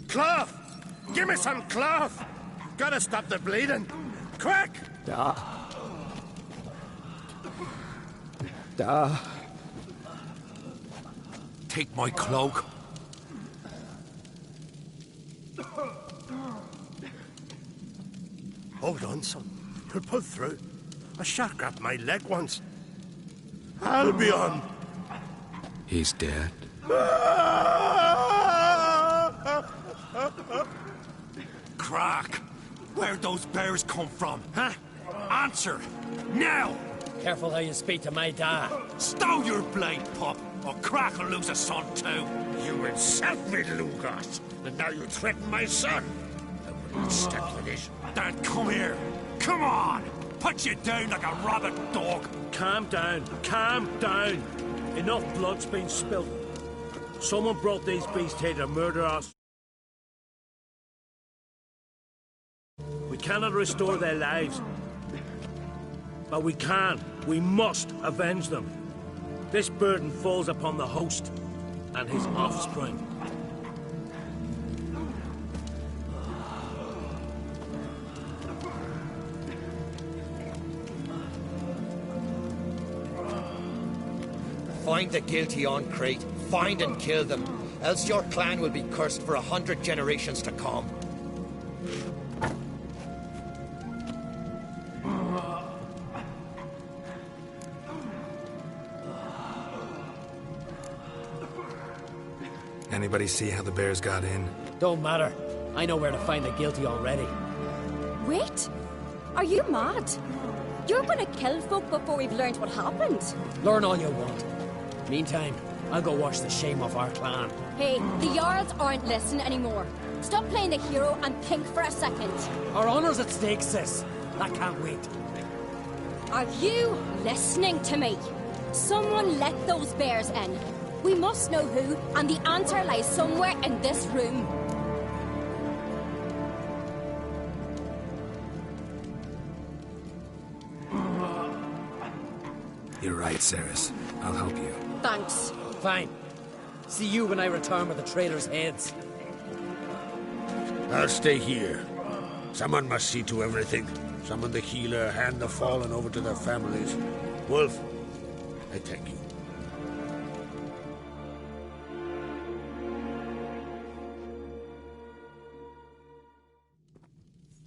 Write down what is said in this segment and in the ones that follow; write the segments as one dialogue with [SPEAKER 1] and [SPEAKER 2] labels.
[SPEAKER 1] Cloth! Give me some cloth! Gotta stop the bleeding! Quick!
[SPEAKER 2] Da. Da.
[SPEAKER 3] Take my cloak.
[SPEAKER 1] Hold on, son. You'll pull through. A shark grabbed my leg once. Albion!
[SPEAKER 3] He's dead. Crack! Where'd those bears come from, huh? Answer! Now!
[SPEAKER 2] Careful how you speak to my dad.
[SPEAKER 3] Stow your blade, pup, or Crack will lose a son too.
[SPEAKER 1] You insult me, Lugos, and now you threaten my son. I will step with it.
[SPEAKER 3] Dad, come here. Come on! Put you down like a rabid dog.
[SPEAKER 4] Calm down. Calm down. Enough blood's been spilled. Someone brought these beasts here to murder us. We cannot restore their lives. But we can. We must avenge them. This burden falls upon the host and his offspring.
[SPEAKER 5] Find the guilty on Crete. Find and kill them. Else your clan will be cursed for 100 generations to come.
[SPEAKER 3] Anybody see how the bears got in?
[SPEAKER 2] Don't matter. I know where to find the guilty already.
[SPEAKER 6] Wait! Are you mad? You're gonna kill folk before we've learned what happened.
[SPEAKER 2] Learn all you want. Meantime, I'll go wash the shame off our clan.
[SPEAKER 6] Hey, the Jarls aren't listening anymore. Stop playing the hero and think for a second.
[SPEAKER 2] Our honor's at stake, sis. I can't wait.
[SPEAKER 6] Are you listening to me? Someone let those bears in. We must know who, and the answer lies somewhere in this room.
[SPEAKER 3] You're right, Cerys. I'll help you.
[SPEAKER 6] Thanks.
[SPEAKER 2] Fine. See you when I return with the traitors' heads.
[SPEAKER 1] I'll stay here. Someone must see to everything. Summon the healer, hand the fallen over to their families. Wolf, I thank you.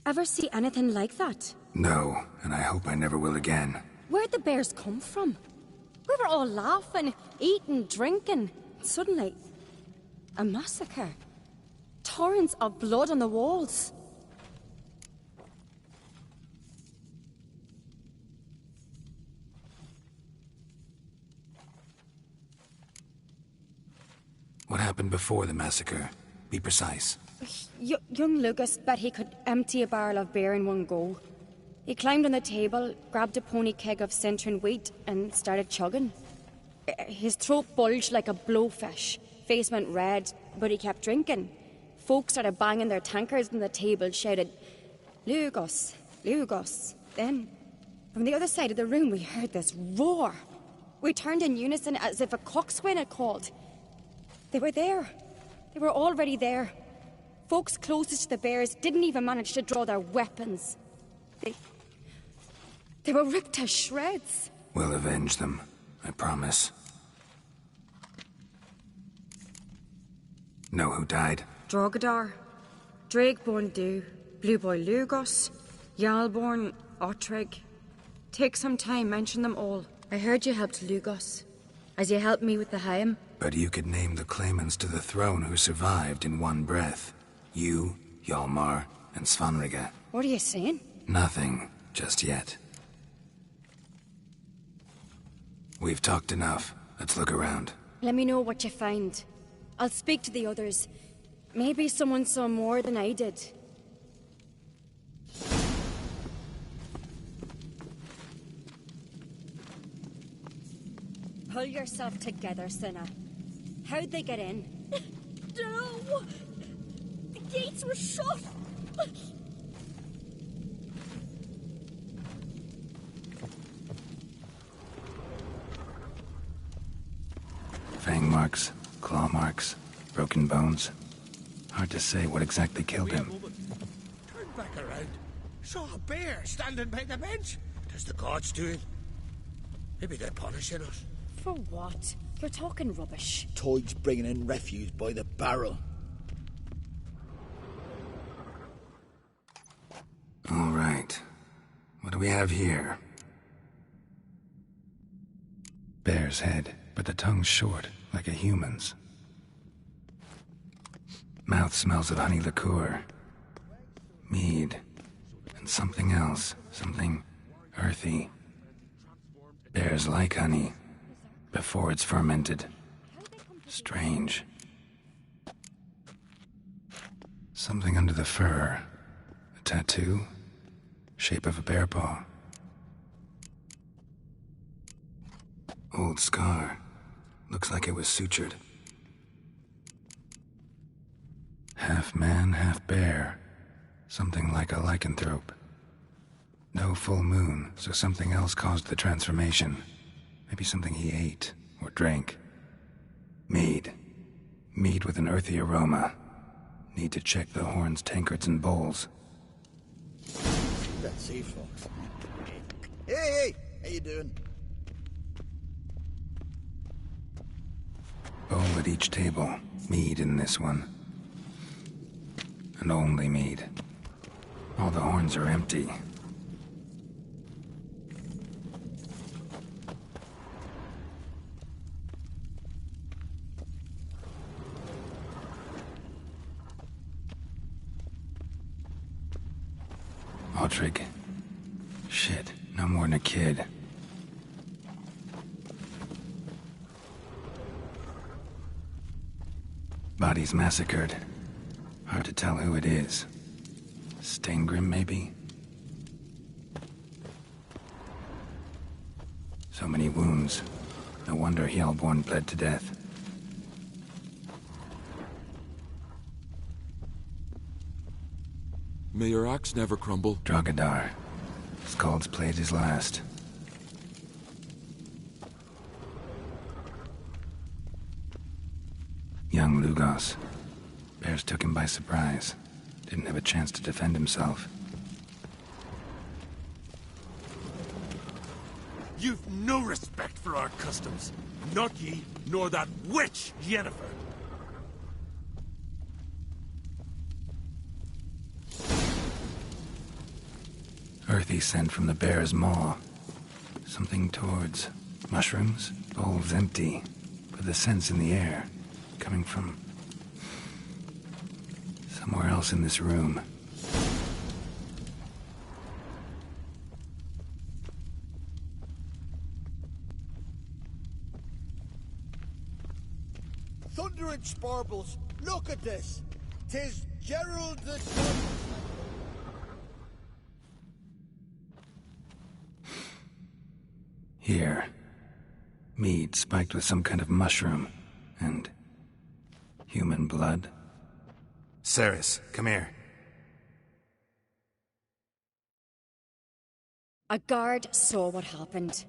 [SPEAKER 6] Ever see anything like that?
[SPEAKER 3] No, and I hope I never will again.
[SPEAKER 6] Where'd the bears come from? We were all laughing, eating, drinking. Suddenly, a massacre. Torrents of blood on the walls.
[SPEAKER 3] What happened before the massacre? Be precise.
[SPEAKER 6] Young Lucas bet he could empty a barrel of beer in one go. He climbed on the table, grabbed a pony keg of Centron wheat, and started chugging. His throat bulged like a blowfish. Face went red, but he kept drinking. Folks started banging their tankards on the table, shouted, "Lugos, Lugos." Then, from the other side of the room, we heard this roar. We turned in unison as if a coxswain had called. They were there. They were already there. Folks closest to the bears didn't even manage to draw their weapons. They were ripped to shreds.
[SPEAKER 3] We'll avenge them, I promise. Know who died?
[SPEAKER 6] Drogadar, Drakeborn Du, Blue Boy Lugos, Jarlborn, Ottrig. Take some time, mention them all. I heard you helped Lugos, as you helped me with the Haim.
[SPEAKER 3] But you could name the claimants to the throne who survived in one breath. You, Hjalmar, and Svanrige.
[SPEAKER 6] What are you saying?
[SPEAKER 3] Nothing, just yet. We've talked enough. Let's look around.
[SPEAKER 6] Let me know what you find. I'll speak to the others. Maybe someone saw more than I did. Pull yourself together, Cinna. How'd they get in?
[SPEAKER 7] No! The gates were shut!
[SPEAKER 3] Fang marks, claw marks, broken bones. Hard to say what exactly killed him.
[SPEAKER 1] Turn back around. Saw a bear standing by the bench. Does the gods do it? Maybe they're punishing us.
[SPEAKER 6] For what? You're talking rubbish.
[SPEAKER 8] Toid's bringing in refuse by the barrel.
[SPEAKER 3] All right. What do we have here? Bear's head, but the tongue's short, like a human's. Mouth smells of honey liqueur. Mead. And something else. Something earthy. Bears like honey. Before it's fermented. Strange. Something under the fur. A tattoo? Shape of a bear paw. Old scar. Looks like it was sutured. Half man, half bear. Something like a lycanthrope. No full moon, so something else caused the transformation. Maybe something he ate or drank. Mead. Mead with an earthy aroma. Need to check the horns, tankards, and bowls.
[SPEAKER 8] Let's see, folks. Hey, how you doing?
[SPEAKER 3] Bowl at each table. Mead in this one. And only mead. All the horns are empty. Autrig. Shit, no more than a kid. Bodies massacred. Hard to tell who it is. Steingrim, maybe? So many wounds. No wonder Hjalborn bled to death.
[SPEAKER 9] May your axe never crumble.
[SPEAKER 3] Drogadar. Skald's played his last. Young Lugos. Bears took him by surprise. Didn't have a chance to defend himself.
[SPEAKER 4] You've no respect for our customs. Not ye, nor that witch, Yennefer.
[SPEAKER 3] Earthy scent from the bear's maw. Something towards mushrooms. Bowl's empty, but the scent's in the air. Coming from somewhere else in this room.
[SPEAKER 8] Thunder and Sparbles, look at this. 'Tis Gerald the
[SPEAKER 3] Here. Mead spiked with some kind of mushroom. And human blood. Cerys, come here.
[SPEAKER 6] A guard saw what happened.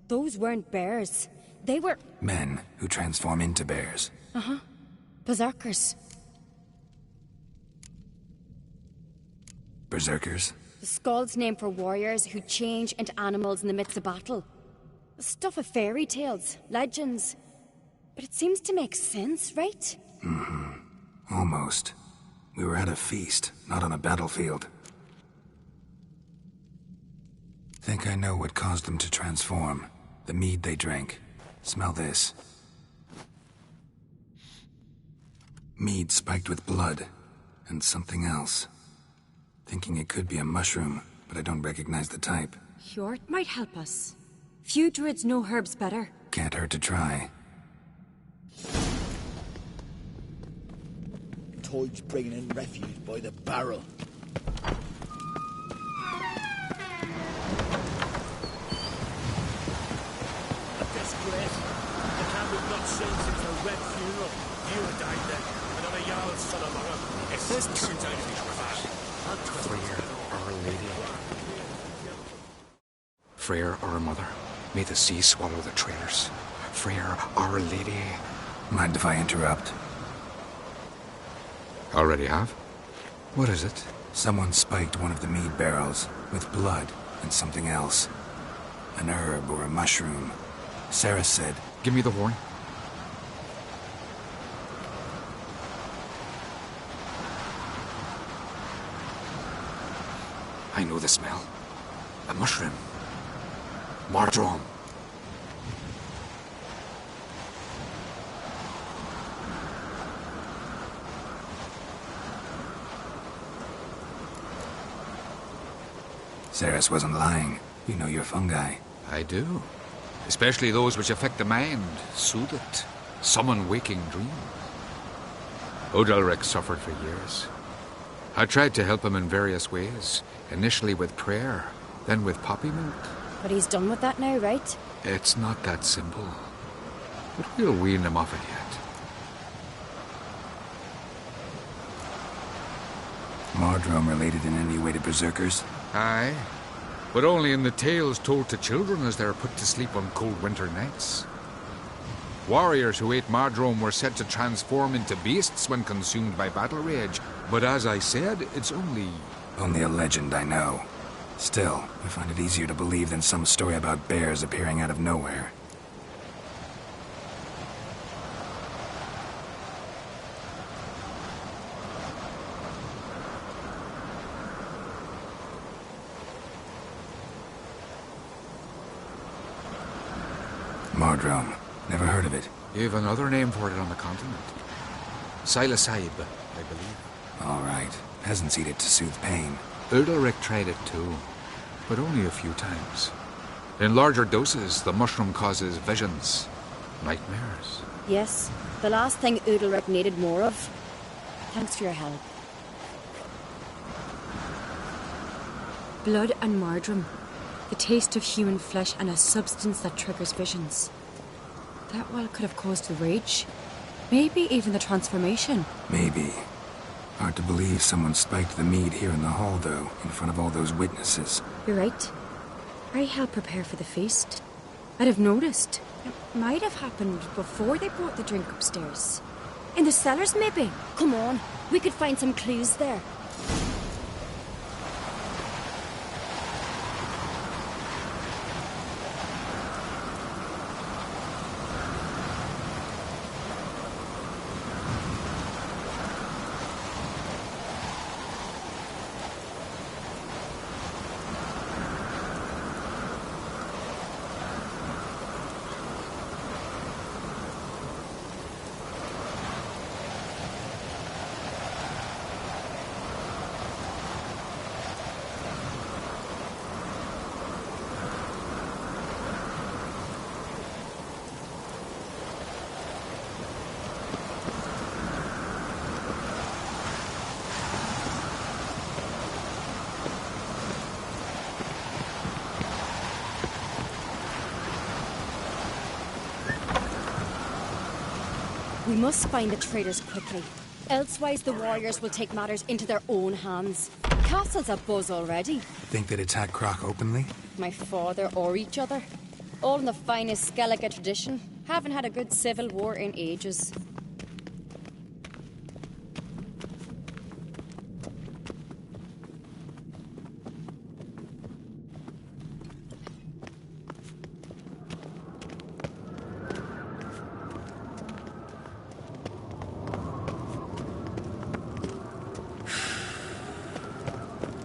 [SPEAKER 6] Those weren't bears. They were...
[SPEAKER 3] Men who transform into bears.
[SPEAKER 6] Uh-huh. Berserkers.
[SPEAKER 3] Berserkers?
[SPEAKER 6] The Skald's name for warriors who change into animals in the midst of battle. The stuff of fairy tales, legends. But it seems to make sense, right?
[SPEAKER 3] Mm-hmm. Almost. We were at a feast, not on a battlefield. Think I know what caused them to transform. The mead they drank. Smell this. Mead spiked with blood. And something else. Thinking it could be a mushroom, but I don't recognize the type.
[SPEAKER 10] Hjort might help us. Few druids know herbs better.
[SPEAKER 3] Can't hurt to try.
[SPEAKER 8] Toid's bringing in refuse by the barrel.
[SPEAKER 4] A disgrace. The camp we've not seen since the Red Funeral. You died then, and then a Jarl's son among them. If this turns out to be trash, I'll twist
[SPEAKER 11] Freyr, our lady. Freyr, our mother. May the sea swallow the traitors. Freyr, our lady.
[SPEAKER 3] Mind if I interrupt?
[SPEAKER 11] Already have? What is it?
[SPEAKER 3] Someone spiked one of the mead barrels with blood and something else. An herb or a mushroom. Sarah said...
[SPEAKER 11] Give me the horn. I know the smell. A mushroom. Mardrome.
[SPEAKER 3] Ceres wasn't lying. You know your fungi.
[SPEAKER 11] I do. Especially those which affect the mind, soothe it, summon waking dreams. Odalric suffered for years. I tried to help him in various ways, initially with prayer, then with poppy milk.
[SPEAKER 6] But he's done with that now, right?
[SPEAKER 11] It's not that simple. But we'll wean him off it yet.
[SPEAKER 3] Mardrome related in any way to berserkers?
[SPEAKER 11] Aye, but only in the tales told to children as they're put to sleep on cold winter nights. Warriors who ate Mardrome were said to transform into beasts when consumed by battle rage, but as I said, it's only...
[SPEAKER 3] Only a legend, I know. Still, I find it easier to believe than some story about bears appearing out of nowhere. Mardrome. Never heard of it.
[SPEAKER 11] You've another name for it on the continent. Psilocybe, I believe.
[SPEAKER 3] All right. Peasants eat it to soothe pain.
[SPEAKER 11] Udalric tried it too, but only a few times. In larger doses, the mushroom causes visions, nightmares.
[SPEAKER 6] Yes, the last thing Udalric needed more of. Thanks for your help.
[SPEAKER 10] Blood and Mardrome. The taste of human flesh and a substance that triggers visions. That well could have caused the rage. Maybe even the transformation.
[SPEAKER 3] Maybe. Hard to believe someone spiked the mead here in the hall, though, in front of all those witnesses.
[SPEAKER 10] You're right. I helped prepare for the feast. I'd have noticed. It might have happened before they brought the drink upstairs. In the cellars, maybe.
[SPEAKER 6] Come on, we could find some clues there. We must find the traitors quickly. Elsewise, the warriors will take matters into their own hands. Castle's abuzz already.
[SPEAKER 3] Think they'd attack Croc openly?
[SPEAKER 6] My father or each other. All in the finest Skellige tradition. Haven't had a good civil war in ages.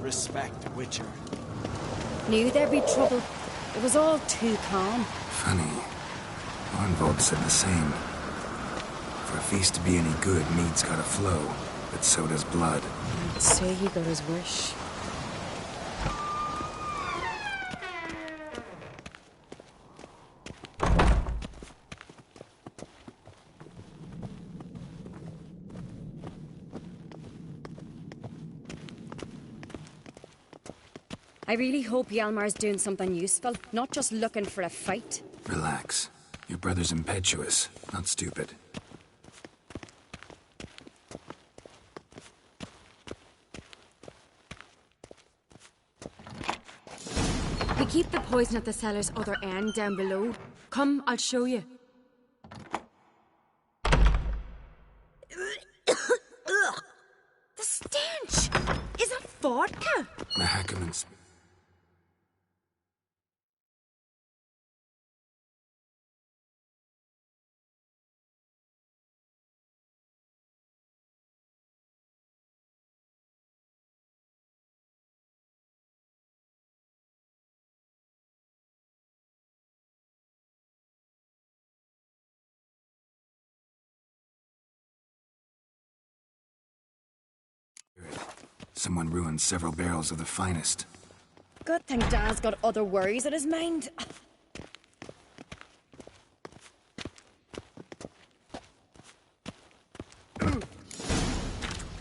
[SPEAKER 9] Respect, Witcher.
[SPEAKER 6] Knew there'd be trouble. It was all too calm.
[SPEAKER 3] Funny. Arnvold said the same. For a feast to be any good, mead's gotta flow, but so does blood.
[SPEAKER 10] I'd say he got his wish.
[SPEAKER 6] I really hope Hjalmar's doing something useful, not just looking for a fight.
[SPEAKER 3] Relax. Your brother's impetuous, not stupid.
[SPEAKER 10] We keep the poison at the cellar's other end down below. Come, I'll show you. stench! Is that vodka?
[SPEAKER 3] Mahakaman's. Someone ruined several barrels of the finest.
[SPEAKER 6] Good thing Dad's got other worries in his mind.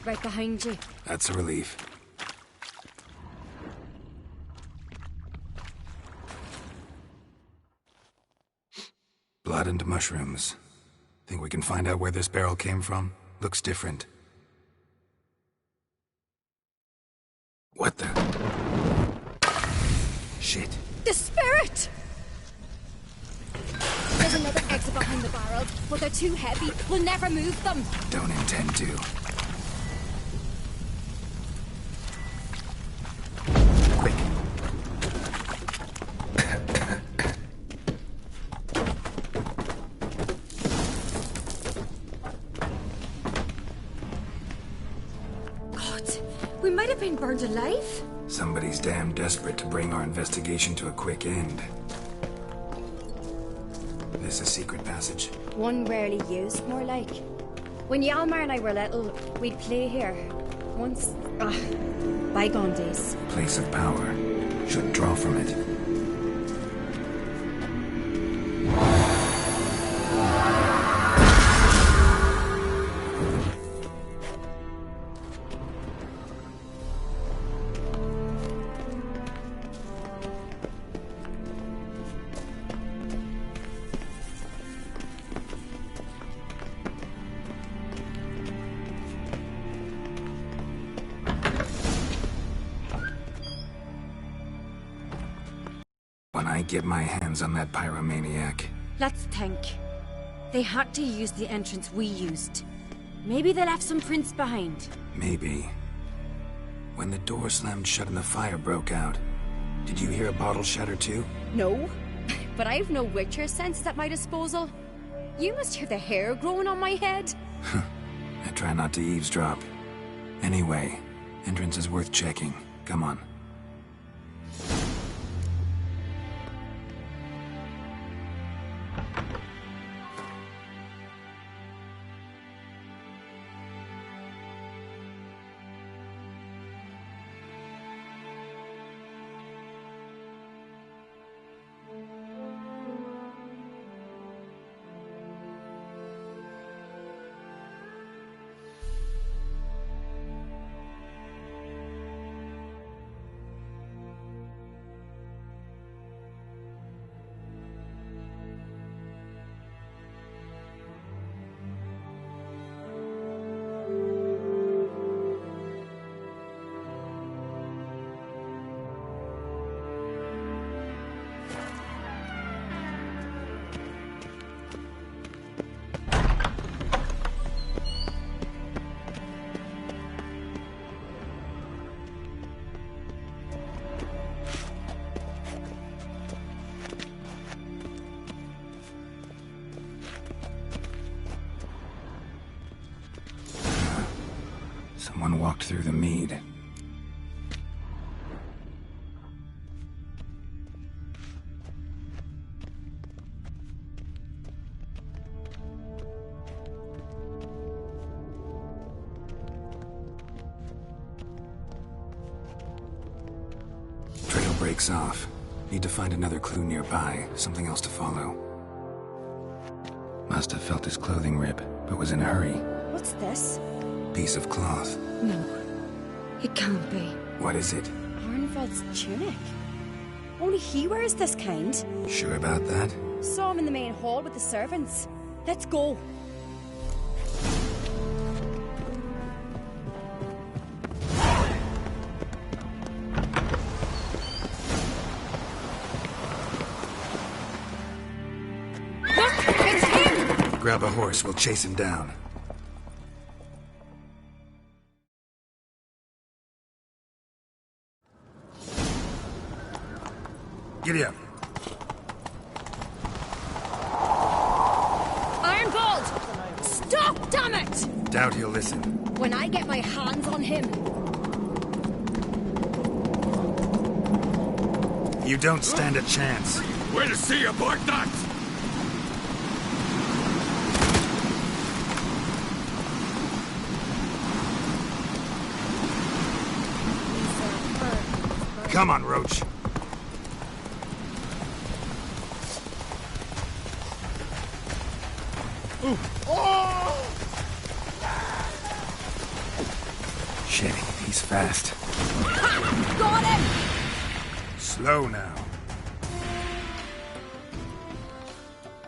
[SPEAKER 6] Right behind you.
[SPEAKER 3] That's a relief. Blood and mushrooms. Think we can find out where this barrel came from? Looks different. What the? Shit.
[SPEAKER 6] The spirit! There's another exit behind the barrel, but they're too heavy. We'll never move them.
[SPEAKER 3] Don't intend to. Quick.
[SPEAKER 10] God, we might have been burned alive.
[SPEAKER 3] Somebody's damn desperate to bring our investigation to a quick end. This a secret passage?
[SPEAKER 6] One rarely used, more like. When Yalmar and I were little, we'd play here. Once... bygone days.
[SPEAKER 3] Place of power. Should draw from it. When I get my hands on that pyromaniac.
[SPEAKER 10] Let's think. They had to use the entrance we used. Maybe they left some prints behind.
[SPEAKER 3] Maybe. When the door slammed shut and the fire broke out, did you hear a bottle shatter too?
[SPEAKER 6] No, but I've no Witcher sense at my disposal. You must hear the hair growing on my head.
[SPEAKER 3] I try not to eavesdrop. Anyway, entrance is worth checking. Come on. Someone walked through the mead. Trail breaks off. Need to find another clue nearby, something else to follow. Must have felt his clothing rip, but was in a hurry.
[SPEAKER 6] What's this?
[SPEAKER 3] Piece of cloth.
[SPEAKER 10] No, it can't be.
[SPEAKER 3] What is it?
[SPEAKER 6] Arnvald's tunic. Only he wears this kind.
[SPEAKER 3] Sure about that?
[SPEAKER 6] Saw him in the main hall with the servants. Let's go. Look, it's him!
[SPEAKER 3] Grab a horse, we'll chase him down. Giddy up.
[SPEAKER 7] Ironbolt! Stop, damn it!
[SPEAKER 3] Doubt he'll listen.
[SPEAKER 7] When I get my hands on him...
[SPEAKER 3] You don't stand a chance.
[SPEAKER 11] Way to see you, boy, that!
[SPEAKER 3] Come on, Roach. Shit, he's fast.
[SPEAKER 7] Ha! Got him!
[SPEAKER 3] Slow now.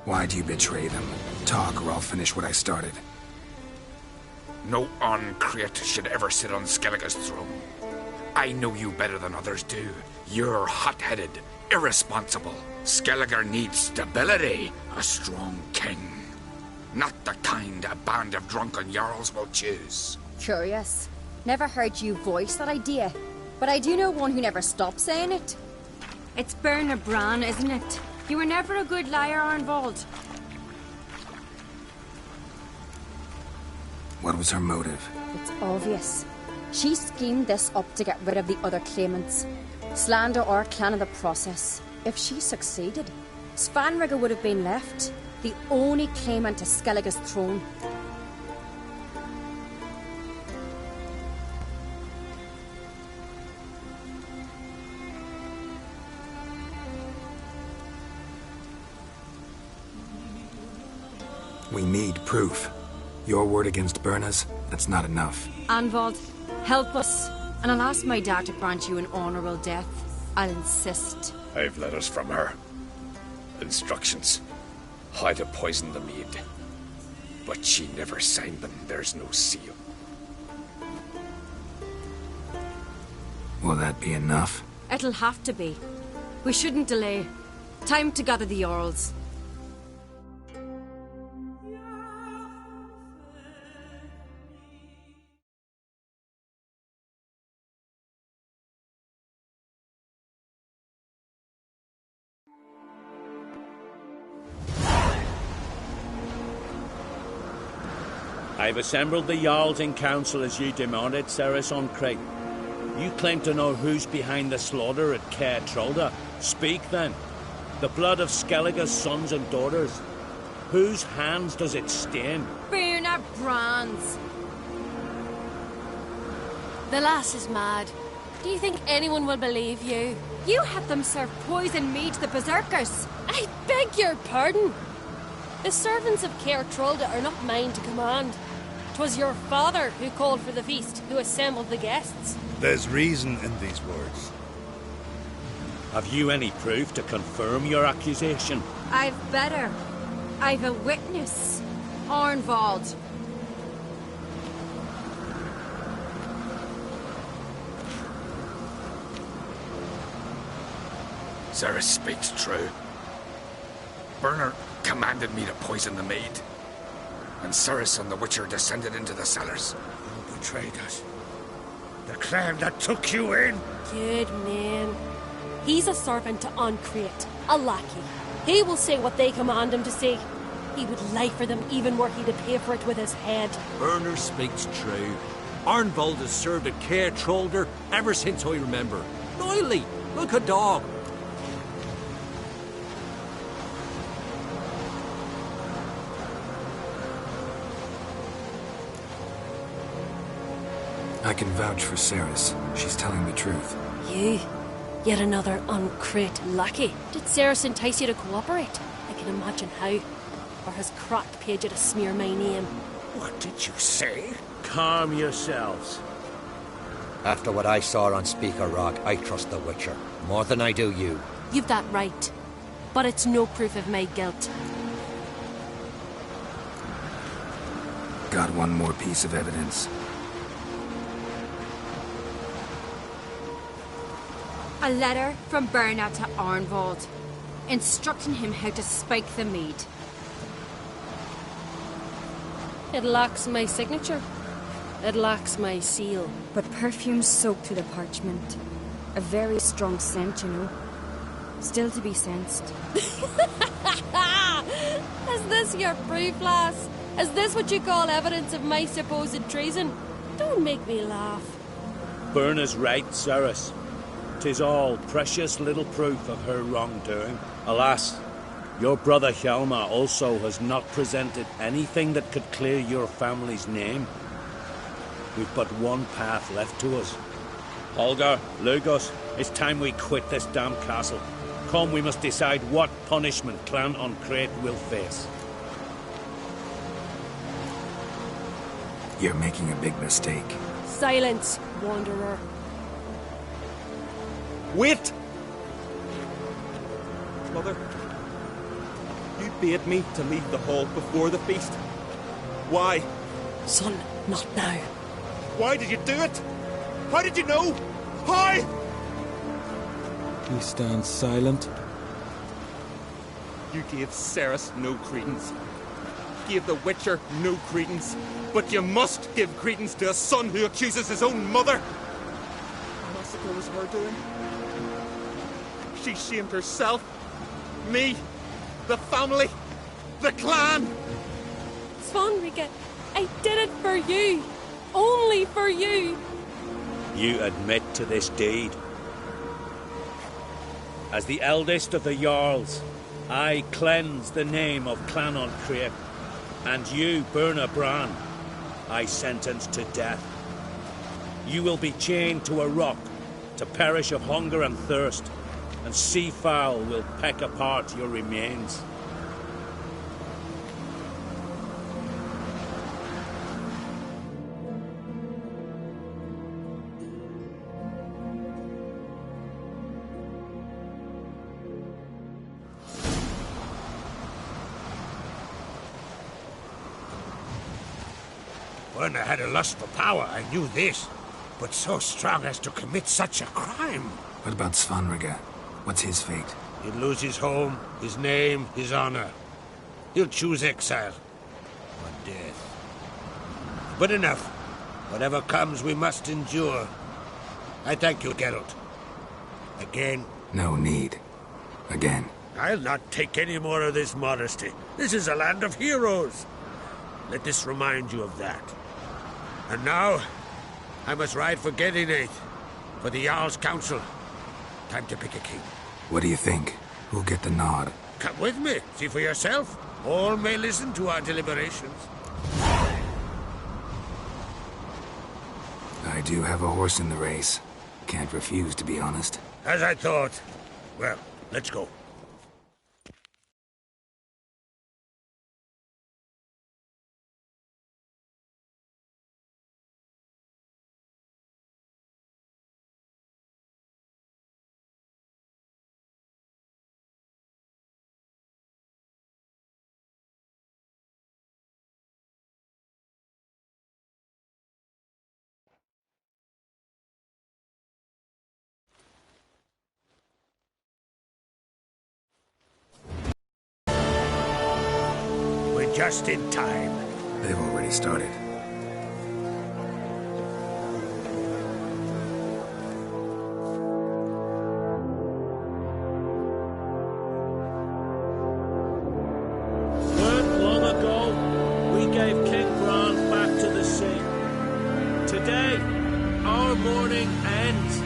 [SPEAKER 3] Why'd you betray them? Talk or I'll finish what I started.
[SPEAKER 11] No Arncrate should ever sit on Skellige's throne. I know you better than others do. You're hot-headed, irresponsible. Skellige needs stability, a strong king. Not the kind a band of drunken jarls will choose.
[SPEAKER 6] Curious. Never heard you voice that idea. But I do know one who never stops saying it.
[SPEAKER 10] It's Berna Bran, isn't it? You were never a good liar, Arnvald.
[SPEAKER 3] What was her motive?
[SPEAKER 6] It's obvious. She schemed this up to get rid of the other claimants. Slander our clan in the process. If she succeeded, Svanrige would have been left, the only claimant to Skellige's throne.
[SPEAKER 3] We need proof. Your word against Berna's, that's not enough.
[SPEAKER 10] Anvald, help us. And I'll ask my dad to grant you an honourable death. I'll insist.
[SPEAKER 12] I've letters from her. Instructions. How to poison the mead. But she never signed them. There's no seal.
[SPEAKER 3] Will that be enough?
[SPEAKER 10] It'll have to be. We shouldn't delay. Time to gather the Jarls.
[SPEAKER 4] I've assembled the Jarls in council as you demanded, Cerys Arncrate. You claim to know who's behind the slaughter at Caer Trolda. Speak then. The blood of Skellige's sons and daughters. Whose hands does it stain?
[SPEAKER 10] Berna Bran's.
[SPEAKER 7] The lass is mad. Do you think anyone will believe you?
[SPEAKER 10] You had them serve poison mead to the berserkers.
[SPEAKER 7] I beg your pardon. The servants of Caer Trolda are not mine to command. 'Twas your father who called for the feast, who assembled the guests.
[SPEAKER 1] There's reason in these words.
[SPEAKER 4] Have you any proof to confirm your accusation?
[SPEAKER 10] I've better. I've a witness. Arnvald.
[SPEAKER 11] Cerys speaks true. Berna commanded me to poison the maid. And Cerys and the Witcher descended into the cellars.
[SPEAKER 1] Who betrayed us? The clan that took you in?
[SPEAKER 7] Good man. He's a servant to Arncrate, a lackey. He will say what they command him to say. He would lie for them even were he to pay for it with his head.
[SPEAKER 13] Berner speaks true. Arnvald has served at Caer Trolda ever since I remember. Loyally, like a dog.
[SPEAKER 3] I can vouch for Cerys. She's telling the truth.
[SPEAKER 7] You? Yet another Arncrate lackey. Did Cerys entice you to cooperate? I can imagine how. Or has Crach paid you to smear my name?
[SPEAKER 1] What did you say?
[SPEAKER 4] Calm yourselves.
[SPEAKER 5] After what I saw on Speaker Rock, I trust the Witcher. More than I do you.
[SPEAKER 7] You've that right. But it's no proof of my guilt.
[SPEAKER 3] Got one more piece of evidence.
[SPEAKER 10] A letter from Berna to Arnvald, instructing him how to spike the mead.
[SPEAKER 7] It lacks my signature. It lacks my seal.
[SPEAKER 6] But perfume soaked through the parchment. A very strong scent, you know.
[SPEAKER 10] Still to be sensed.
[SPEAKER 7] Is this your proof, lass? Is this what you call evidence of my supposed treason? Don't make me laugh.
[SPEAKER 4] Berna's right, Cerys. 'Tis all precious little proof of her wrongdoing. Alas, your brother Hjalmar also has not presented anything that could clear your family's name. We've but one path left to us. Holger, Lugos, it's time we quit this damn castle. Come, we must decide what punishment Clan an Craite will face.
[SPEAKER 3] You're making a big mistake.
[SPEAKER 7] Silence, wanderer.
[SPEAKER 9] Wait! Mother, you bade me to leave the hall before the feast. Why?
[SPEAKER 7] Son, not now.
[SPEAKER 9] Why did you do it? How did you know? How?
[SPEAKER 14] He stands silent.
[SPEAKER 9] You gave Cerys no credence. Gave the Witcher no credence. But you must give credence to a son who accuses his own mother. Massacre was her doing. She shamed herself, me, the family, the clan.
[SPEAKER 7] Svanrige, I did it for you. Only for you.
[SPEAKER 4] You admit to this deed. As the eldest of the Jarls, I cleanse the name of Clan an Craite, and you, Berna Bran, I sentence to death. You will be chained to a rock to perish of hunger and thirst, and sea fowl will peck apart your remains.
[SPEAKER 1] Berna had a lust for power, I knew this. But so strong as to commit such a crime.
[SPEAKER 3] What about Svanrige? What's his fate?
[SPEAKER 1] He'll lose his home, his name, his honor. He'll choose exile. Or death. But enough. Whatever comes, we must endure. I thank you, Geralt. Again.
[SPEAKER 3] No need. Again.
[SPEAKER 1] I'll not take any more of this modesty. This is a land of heroes. Let this remind you of that. And now, I must ride for Gedinate, for the Jarl's Council. Time to pick a king.
[SPEAKER 3] What do you think? Who'll get the nod?
[SPEAKER 1] Come with me, see for yourself. All may listen to our deliberations.
[SPEAKER 3] I do have a horse in the race. Can't refuse, to be honest.
[SPEAKER 1] As I thought. Well, let's go. Just in time.
[SPEAKER 3] They've already started.
[SPEAKER 4] Weren't long ago, we gave King Bran back to the sea. Today, our mourning ends.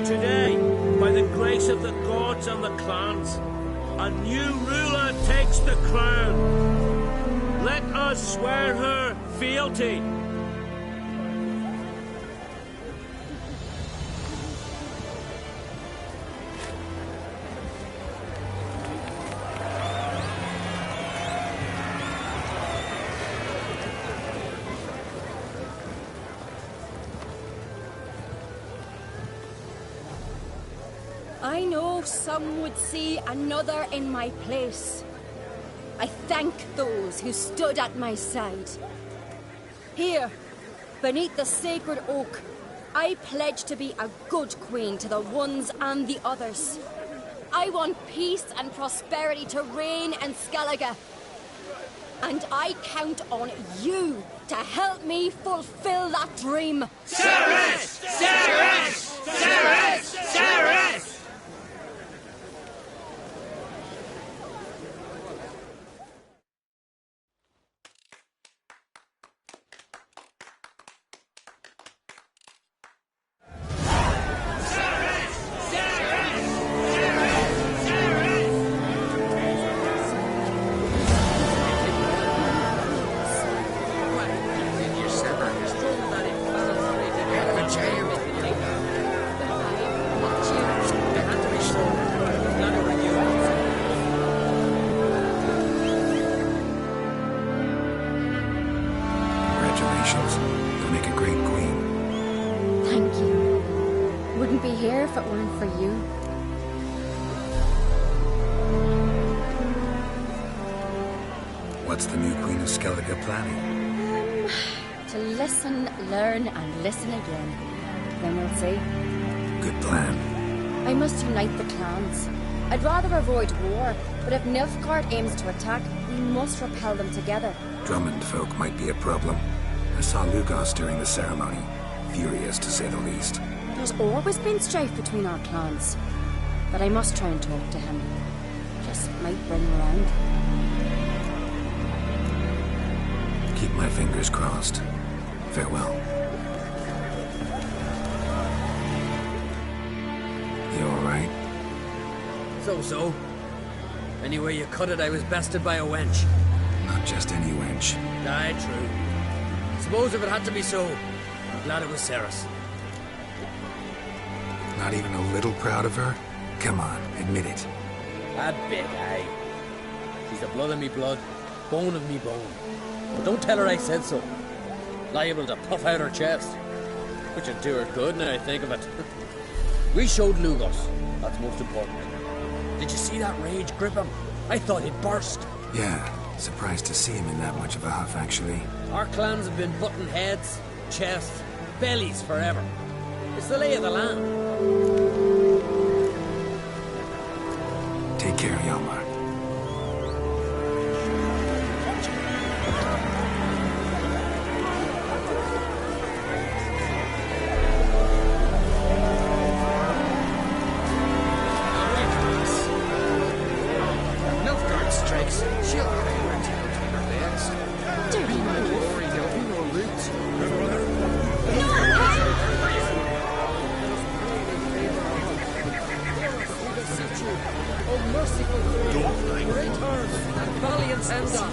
[SPEAKER 4] Today, by the grace of the gods and the clans, a new ruler takes the crown. Let us swear her fealty.
[SPEAKER 6] I know some would see another in my place. I thank those who stood at my side. Here, beneath the sacred oak, I pledge to be a good queen to the ones and the others. I want peace and prosperity to reign in Skellige. And I count on you to help me fulfill that dream.
[SPEAKER 8] Cerys! Cerys! Cerys! Cerys!
[SPEAKER 3] skills. You'll make a great queen.
[SPEAKER 6] Thank you. Wouldn't be here if it weren't for you.
[SPEAKER 3] What's the new Queen of Skellige planning?
[SPEAKER 6] To listen, learn, and listen again. Then we'll see.
[SPEAKER 3] Good plan.
[SPEAKER 6] I must unite the clans. I'd rather avoid war, but if Nilfgaard aims to attack, we must repel them together.
[SPEAKER 3] Drummond folk might be a problem. I saw Lugos during the ceremony. Furious, to say the least.
[SPEAKER 6] There's always been strife between our clans. But I must try and talk to him. Just might bring him around.
[SPEAKER 3] Keep my fingers crossed. Farewell. You alright?
[SPEAKER 2] So. Anyway you cut it, I was bested by a wench.
[SPEAKER 3] Not just any wench.
[SPEAKER 2] Aye, true. Suppose if it had to be so, I'm glad it was Ceres.
[SPEAKER 3] Not even a little proud of her? Come on, admit it.
[SPEAKER 2] A bit, aye. She's the blood of me blood, bone of me bone. But don't tell her I said so. Liable to puff out her chest. Which would do her good now I think of it. We showed Lugos. That's most important. Did you see that rage grip him? I thought he'd burst.
[SPEAKER 3] Yeah, surprised to see him in that much of a huff, actually.
[SPEAKER 2] Our clans have been butting heads, chests, bellies forever. It's the lay of the land.
[SPEAKER 3] Take care, Hjalmar.
[SPEAKER 5] Nilfgaard strikes. She'll pay her tail between her legs.
[SPEAKER 6] Dirty
[SPEAKER 5] Don't worry, there'll be no loot.
[SPEAKER 2] Oh, merciful Lord, great arms and valiant hands up.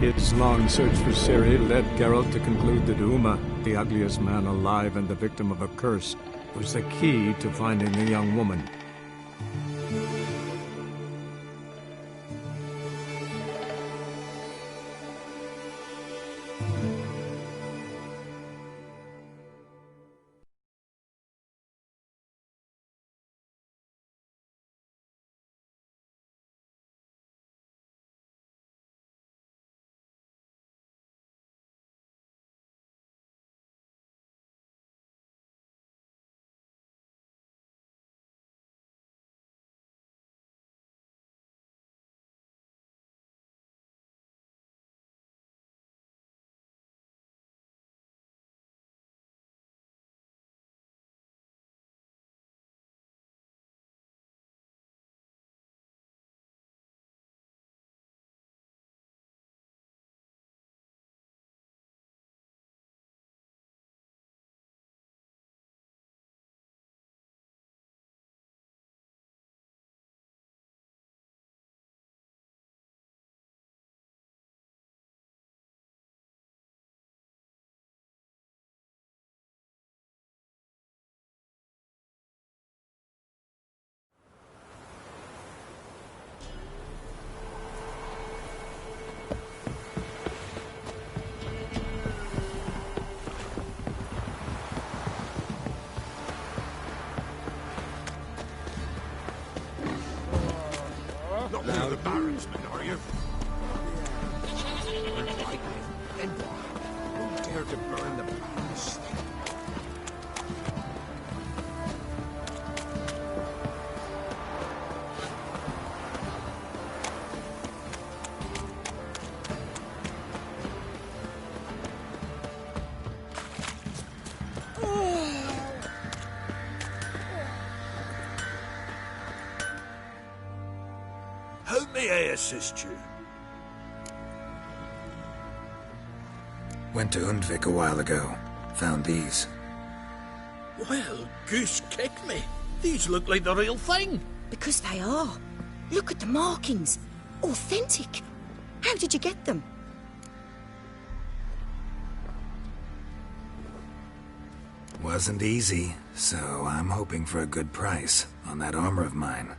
[SPEAKER 14] His long search for Ciri led Geralt to conclude that Uma, the ugliest man alive and the victim of a curse, was the key to finding the young woman.
[SPEAKER 1] Not one of the Baron's men, are you? Then who dare to burn the Baron's?
[SPEAKER 4] How may I assist you?
[SPEAKER 3] Went to Undvik a while ago. Found these.
[SPEAKER 4] Well, goose kick me. These look like the real thing.
[SPEAKER 15] Because they are. Look at the markings. Authentic. How did you get them?
[SPEAKER 3] Wasn't easy, so I'm hoping for a good price on that armor of mine.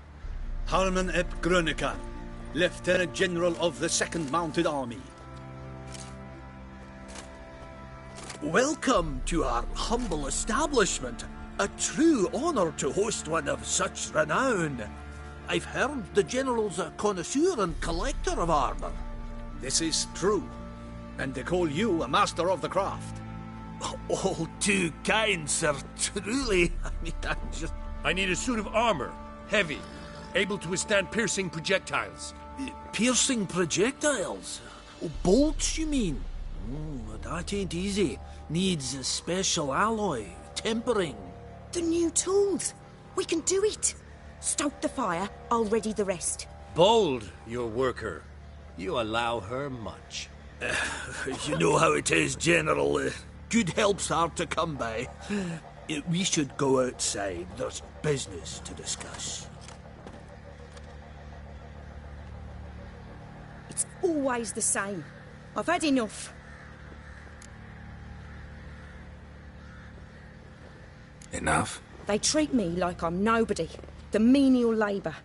[SPEAKER 16] Harman ep Grönica, Lieutenant General of the 2nd Mounted Army.
[SPEAKER 4] Welcome to our humble establishment. A true honor to host one of such renown. I've heard the General's a connoisseur and collector of armor.
[SPEAKER 16] This is true, and they call you a master of the craft.
[SPEAKER 4] All too kind, sir. Truly.
[SPEAKER 17] I need a suit of armor. Heavy. Able to withstand piercing projectiles.
[SPEAKER 4] Piercing projectiles? Oh, bolts, you mean? Oh, that ain't easy. Needs a special alloy. Tempering.
[SPEAKER 15] The new tools. We can do it. Stoke the fire, I'll ready the rest.
[SPEAKER 17] Bold, your worker. You allow her much.
[SPEAKER 4] You know how it is, General. Good help's hard to come by. We should go outside. There's business to discuss.
[SPEAKER 15] It's always the same. I've had enough.
[SPEAKER 3] Enough?
[SPEAKER 15] They treat me like I'm nobody. The menial labour.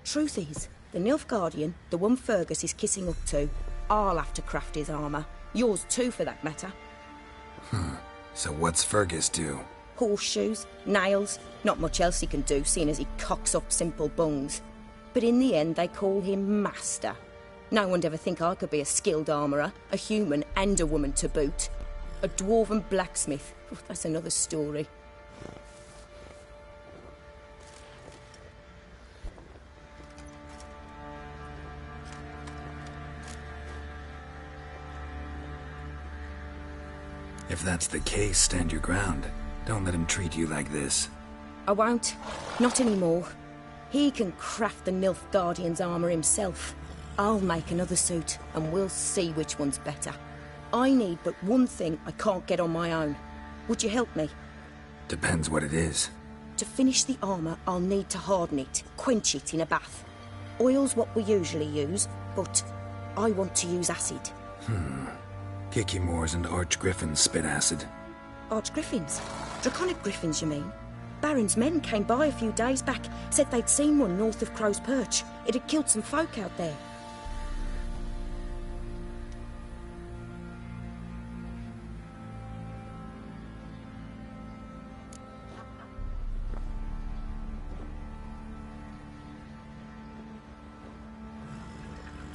[SPEAKER 15] Truth is, the Nilfgaardian, the one Fergus is kissing up to, I'll have to craft his armour. Yours too, for that matter.
[SPEAKER 3] So what's Fergus do?
[SPEAKER 15] Horseshoes, nails, not much else he can do, seeing as he cocks up simple bungs. But in the end, they call him Master. No one'd ever think I could be a skilled armourer, a human and a woman to boot. A dwarven blacksmith. Oh, that's another story.
[SPEAKER 3] If that's the case, stand your ground. Don't let him treat you like this.
[SPEAKER 15] I won't. Not anymore. He can craft the Nilfgaardian's armour himself. I'll make another suit, and we'll see which one's better. I need but one thing I can't get on my own. Would you help me?
[SPEAKER 3] Depends what it is.
[SPEAKER 15] To finish the armour, I'll need to harden it, quench it in a bath. Oil's what we usually use, but I want to use acid.
[SPEAKER 3] Kikimoors and Archgriffins spit acid.
[SPEAKER 15] Archgriffins? Draconic griffins, you mean? Baron's men came by a few days back, said they'd seen one north of Crow's Perch. It had killed some folk out there.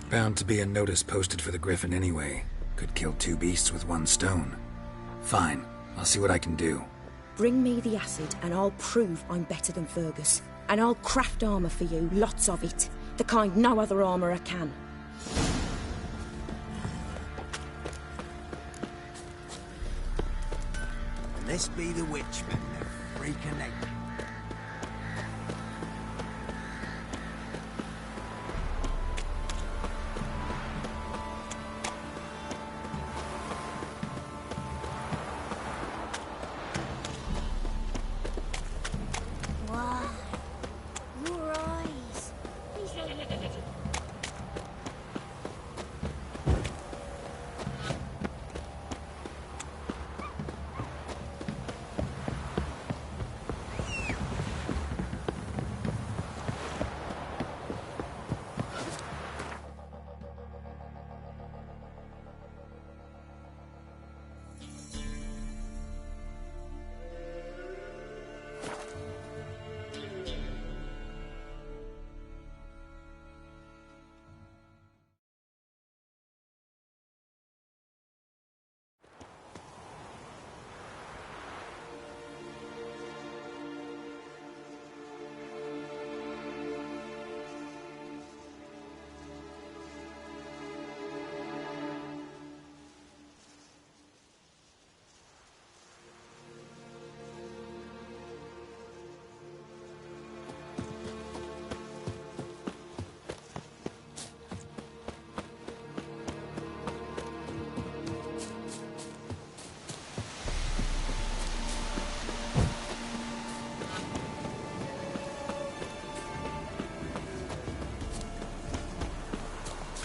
[SPEAKER 3] Bound to be a notice posted for the Griffin anyway. Could kill two beasts with one stone. Fine, I'll see what I can do.
[SPEAKER 15] Bring me the acid and I'll prove I'm better than Fergus. And I'll craft armour for you, lots of it. The kind no other armourer can.
[SPEAKER 8] This be the Witchman, the freaking egg.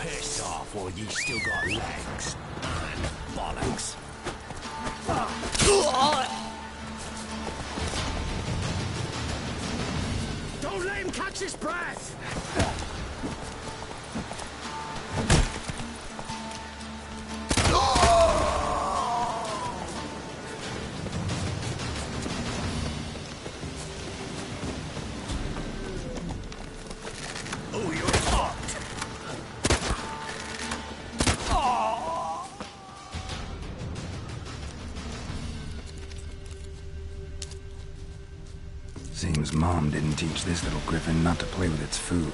[SPEAKER 4] Piss off, or ye still got legs. And bollocks. Don't let him catch his breath! Oh, you're hot!
[SPEAKER 3] Seems Mom didn't teach this little griffin not to play with its food.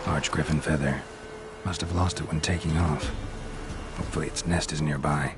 [SPEAKER 3] Archgriffin feather. Must have lost it when taking off. Hopefully its nest is nearby.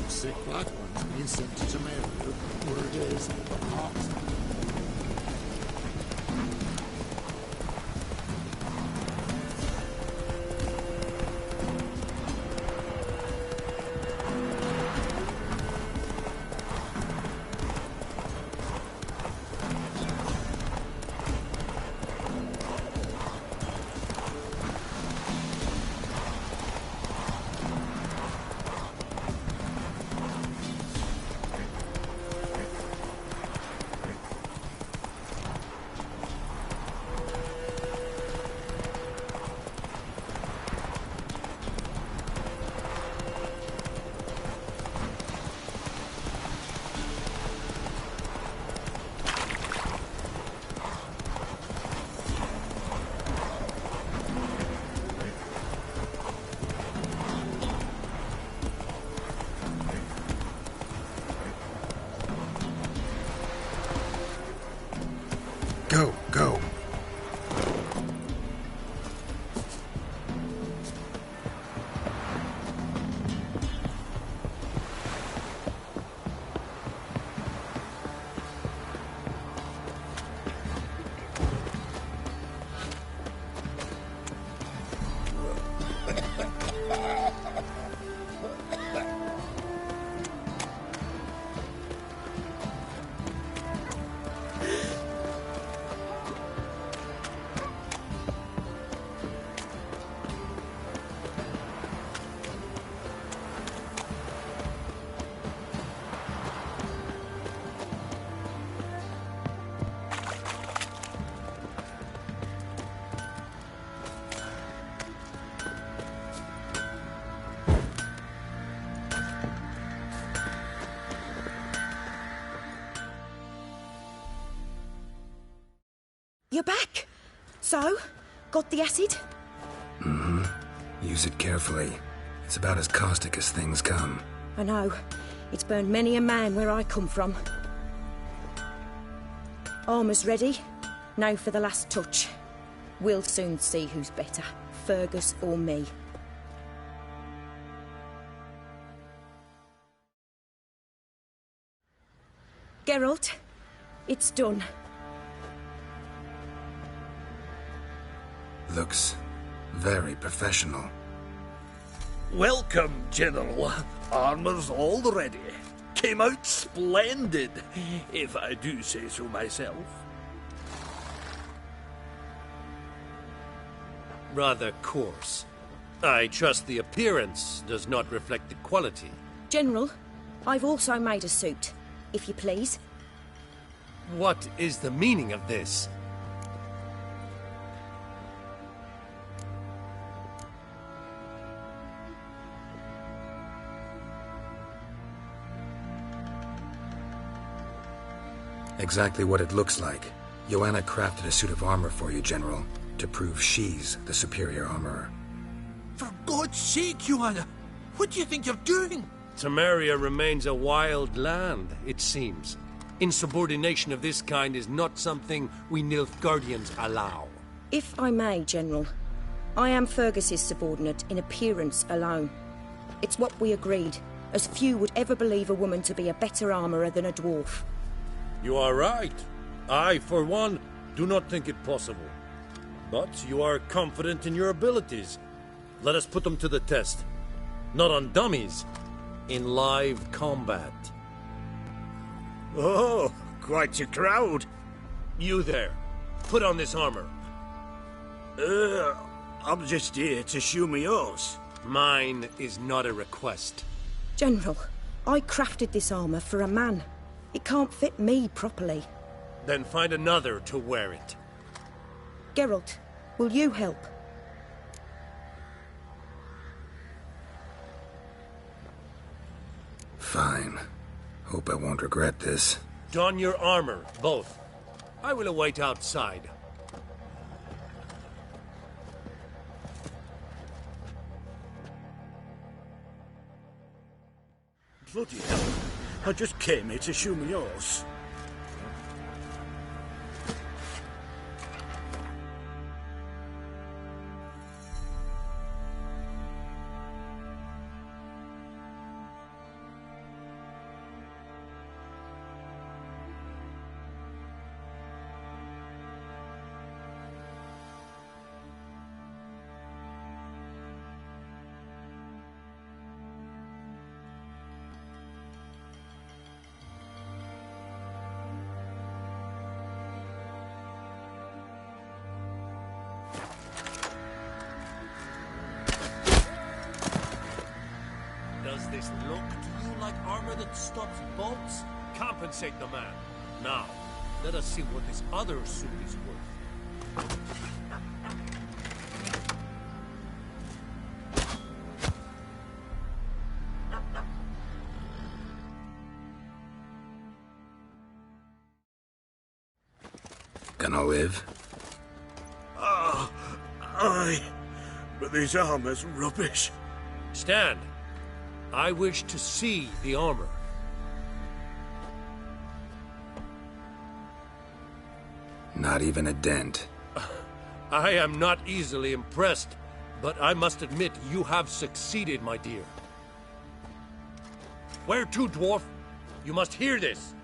[SPEAKER 1] Sick black ones being sent to Tomato. Word is hot.
[SPEAKER 3] Go, go.
[SPEAKER 15] You're back. So, got the acid?
[SPEAKER 3] Mm-hmm. Use it carefully. It's about as caustic as things come.
[SPEAKER 15] I know. It's burned many a man where I come from. Armour's ready. Now for the last touch. We'll soon see who's better, Fergus or me. Geralt, it's done.
[SPEAKER 3] Looks very professional.
[SPEAKER 4] Welcome, General. Armour's all ready. Came out splendid, if I do say so myself.
[SPEAKER 17] Rather coarse. I trust the appearance does not reflect the quality.
[SPEAKER 15] General, I've also made a suit, if you please.
[SPEAKER 17] What is the meaning of this?
[SPEAKER 3] Exactly what it looks like. Joanna crafted a suit of armor for you, General, to prove she's the superior armorer.
[SPEAKER 13] For God's sake, Joanna! What do you think you're doing?
[SPEAKER 17] Temeria remains a wild land, it seems. Insubordination of this kind is not something we Nilfgaardians allow.
[SPEAKER 15] If I may, General, I am Fergus's subordinate in appearance alone. It's what we agreed, as few would ever believe a woman to be a better armourer than a dwarf.
[SPEAKER 4] You are right. I, for one, do not think it possible. But you are confident in your abilities. Let us put them to the test. Not on dummies, in live combat.
[SPEAKER 1] Oh, quite a crowd.
[SPEAKER 4] You there, put on this armor.
[SPEAKER 1] I'm just here to show me yours.
[SPEAKER 17] Mine is not a request.
[SPEAKER 15] General, I crafted this armour for a man. It can't fit me properly.
[SPEAKER 17] Then find another to wear it.
[SPEAKER 15] Geralt, will you help?
[SPEAKER 3] Fine. Hope I won't regret this.
[SPEAKER 17] Don your armor, both. I will await outside.
[SPEAKER 1] Bloody hell. I just came here to show me yours.
[SPEAKER 4] Does this look to you like armor that stops bolts? Compensate the man. Now, let us see what this other suit is worth.
[SPEAKER 3] Gonna live?
[SPEAKER 1] Aye. But this armor's rubbish.
[SPEAKER 17] Stand. I wish to see the armor.
[SPEAKER 3] Not even a dent.
[SPEAKER 17] I am not easily impressed, but I must admit you have succeeded, my dear. Where to, dwarf? You must hear this.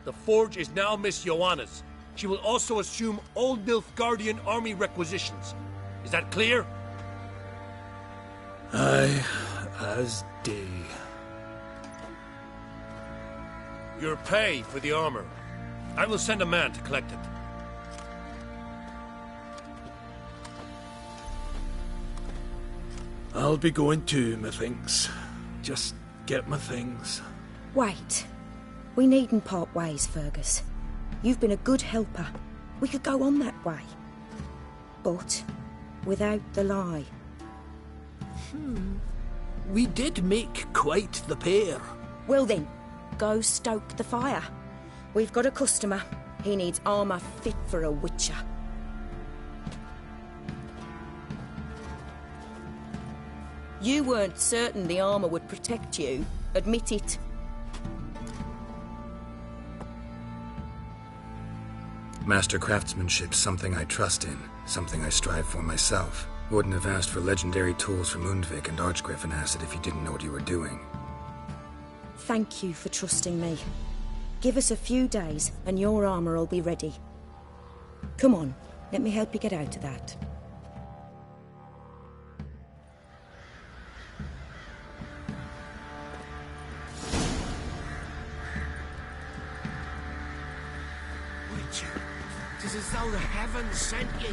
[SPEAKER 17] The forge is now Miss Joanna's. She will also assume Old Nilfgaardian army requisitions. Is that clear?
[SPEAKER 4] Aye, as day.
[SPEAKER 17] Your pay for the armor. I will send a man to collect it.
[SPEAKER 4] I'll be going too, methinks. Just get my things.
[SPEAKER 15] Wait. We needn't part ways, Fergus. You've been a good helper. We could go on that way. But without the lie.
[SPEAKER 4] We did make quite the pair.
[SPEAKER 15] Well then, go stoke the fire. We've got a customer. He needs armour fit for a witcher. You weren't certain the armour would protect you. Admit it.
[SPEAKER 3] Master craftsmanship's something I trust in, something I strive for myself. Wouldn't have asked for legendary tools from Undvik and Archgriffin Acid if you didn't know what you were doing.
[SPEAKER 15] Thank you for trusting me. Give us a few days and your armor will be ready. Come on, let me help you get out of that.
[SPEAKER 1] Witcher, 'tis as though the heavens sent ye.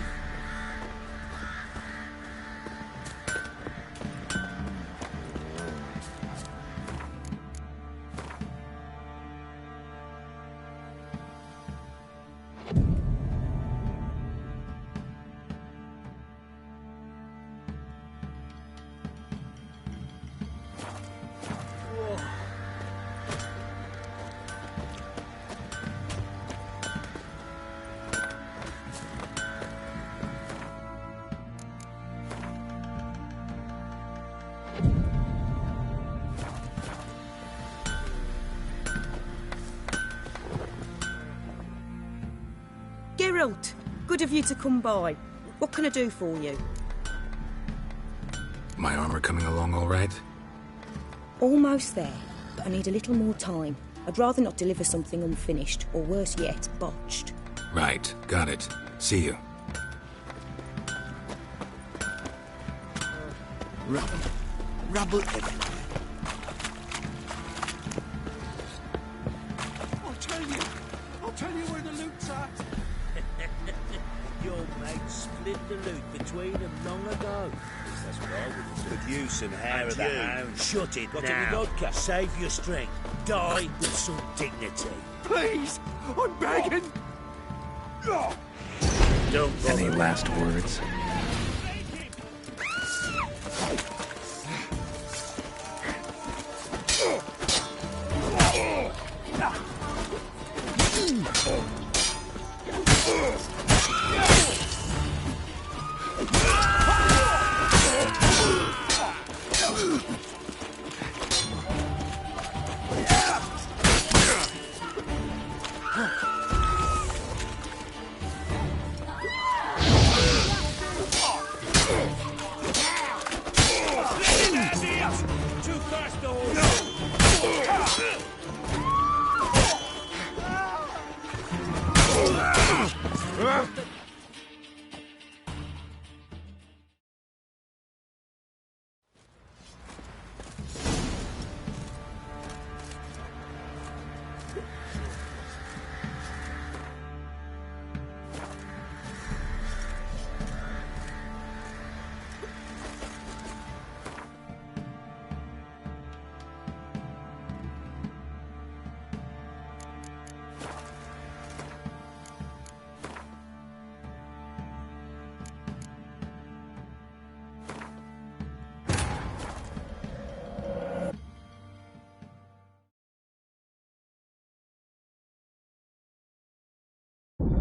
[SPEAKER 15] Geralt, good of you to come by. What can I do for you?
[SPEAKER 3] My armor coming along all right?
[SPEAKER 15] Almost there, but I need a little more time. I'd rather not deliver something unfinished, or worse yet, botched.
[SPEAKER 3] Right, got it. See you.
[SPEAKER 1] Rubble everywhere.
[SPEAKER 8] I'll tell you where the loot's at.
[SPEAKER 4] Your mate split the loot between them long ago. That's what I would do.
[SPEAKER 18] Could use some hair of the hound.
[SPEAKER 4] Shut it
[SPEAKER 18] Got
[SPEAKER 4] now.
[SPEAKER 18] any vodka?
[SPEAKER 4] Save your strength. Die with some dignity.
[SPEAKER 8] Please, I'm begging.
[SPEAKER 4] Don't bother.
[SPEAKER 3] Any last words?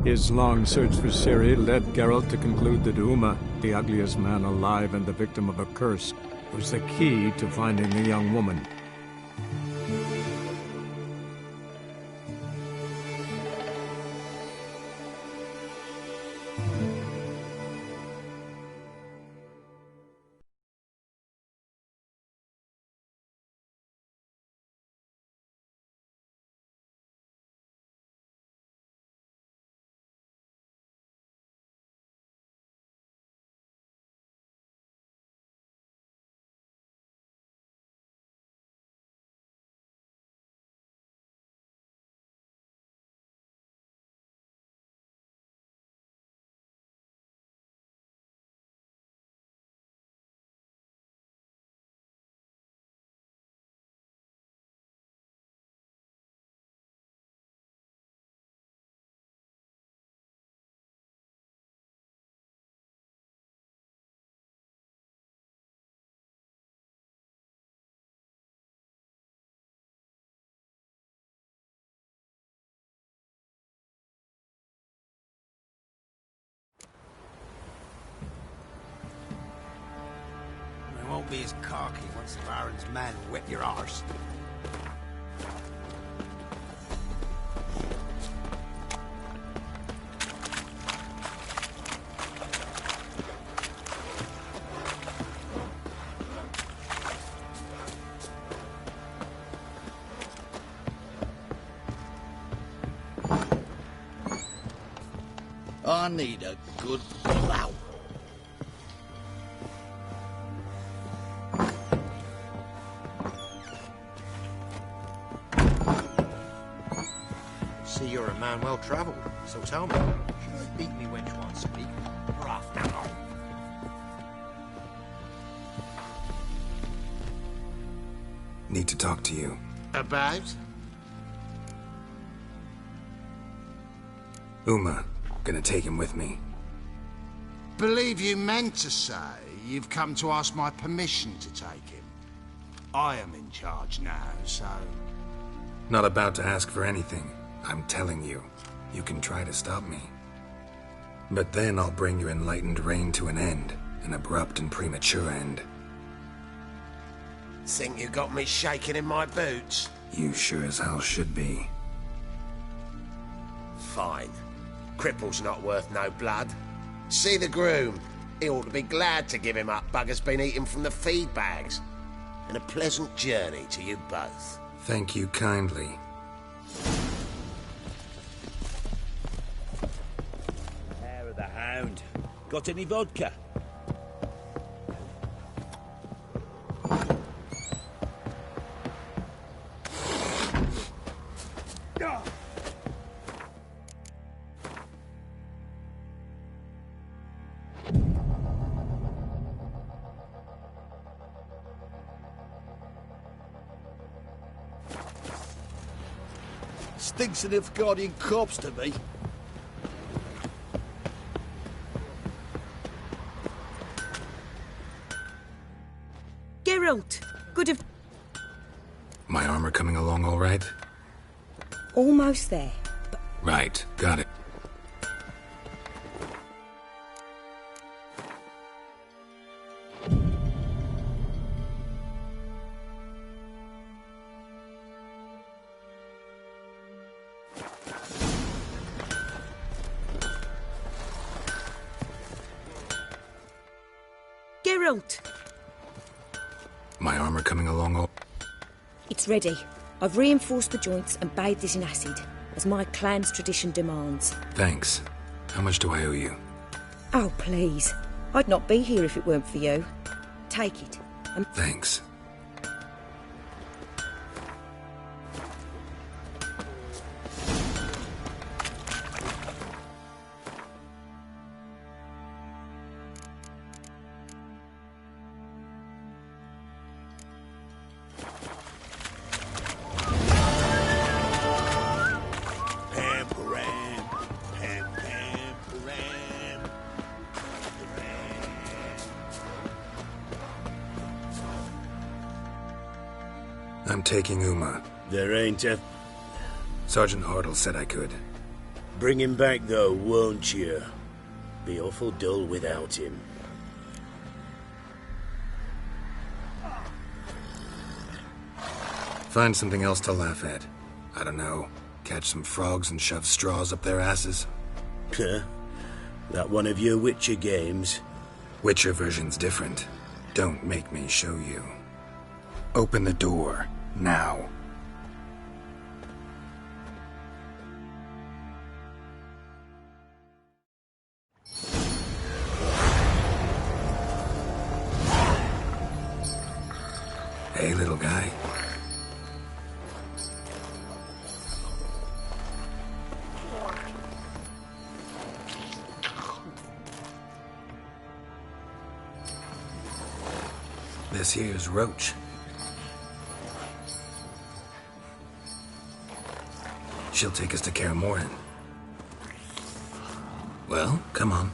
[SPEAKER 14] His long search for Ciri led Geralt to conclude that Uma, the ugliest man alive and the victim of a curse, was the key to finding the young woman.
[SPEAKER 1] You won't be as cocky once the Baron's men whip your arse.
[SPEAKER 18] I need a good blow.
[SPEAKER 5] See, you're a man well travelled, so tell me, should I beat me wench won't speak, or after all?
[SPEAKER 3] Need to talk to you.
[SPEAKER 18] About?
[SPEAKER 3] Uma. Gonna take him with me.
[SPEAKER 18] Believe you meant to say you've come to ask my permission to take him. I am in charge now, so...
[SPEAKER 3] Not about to ask for anything. I'm telling you. You can try to stop me. But then I'll bring your enlightened reign to an end. An abrupt and premature end.
[SPEAKER 1] Think you got me shaking in my boots?
[SPEAKER 3] You sure as hell should be.
[SPEAKER 1] Fine. Cripple's not worth no blood. See the groom. He ought to be glad to give him up. Bugger's been eating from the feed bags. And a pleasant journey to you both.
[SPEAKER 3] Thank you kindly.
[SPEAKER 4] Hair of the Hound. Got any vodka?
[SPEAKER 8] Stinks of Nilfgaardian corpse to me.
[SPEAKER 15] Geralt, good of...
[SPEAKER 3] My armor coming along all right?
[SPEAKER 15] Almost there.
[SPEAKER 3] Right, got it.
[SPEAKER 15] Geralt!
[SPEAKER 3] My armor coming along all...
[SPEAKER 15] It's ready. I've reinforced the joints and bathed it in acid, as my clan's tradition demands.
[SPEAKER 3] Thanks. How much do I owe you?
[SPEAKER 15] Oh, please. I'd not be here if it weren't for you. Take it.
[SPEAKER 3] Thanks. I'm taking Uma.
[SPEAKER 19] There ain't a...
[SPEAKER 3] Sergeant Hartle said I could.
[SPEAKER 19] Bring him back, though, won't you? Be awful dull without him.
[SPEAKER 3] Find something else to laugh at. I don't know. Catch some frogs and shove straws up their asses.
[SPEAKER 19] Huh? That one of your Witcher games?
[SPEAKER 3] Witcher version's different. Don't make me show you. Open the door. Now. Hey, little guy. This here's Roach. She'll take us to Kaer Morhen. Well, come on.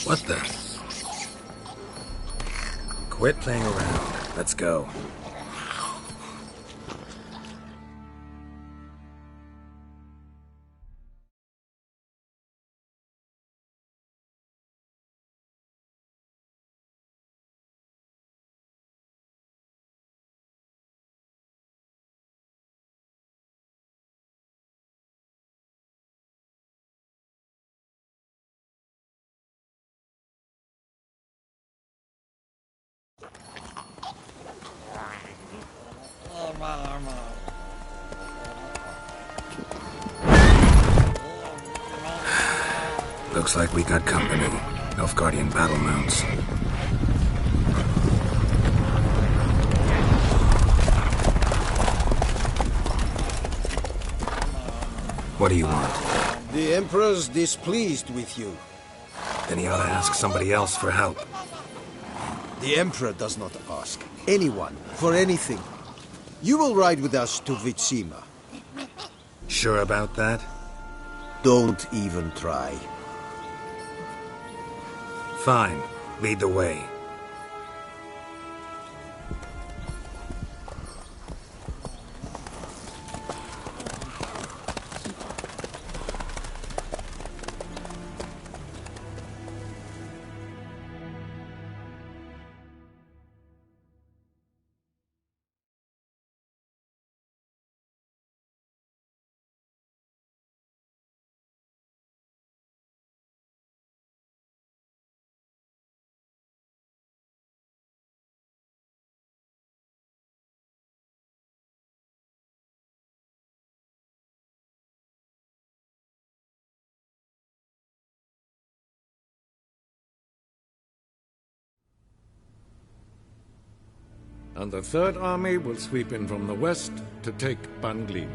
[SPEAKER 3] What the? Quit playing around. Let's go. Looks like we got company. Nilfgaardian battle mounts. What do you want?
[SPEAKER 8] The Emperor's displeased with you.
[SPEAKER 3] Then he ought to ask somebody else for help.
[SPEAKER 8] The Emperor does not ask anyone for anything. You will ride with us to Vitsima.
[SPEAKER 3] Sure about that?
[SPEAKER 8] Don't even try.
[SPEAKER 3] Fine. Lead the way.
[SPEAKER 14] And the Third Army will sweep in from the west to take Ban Glin.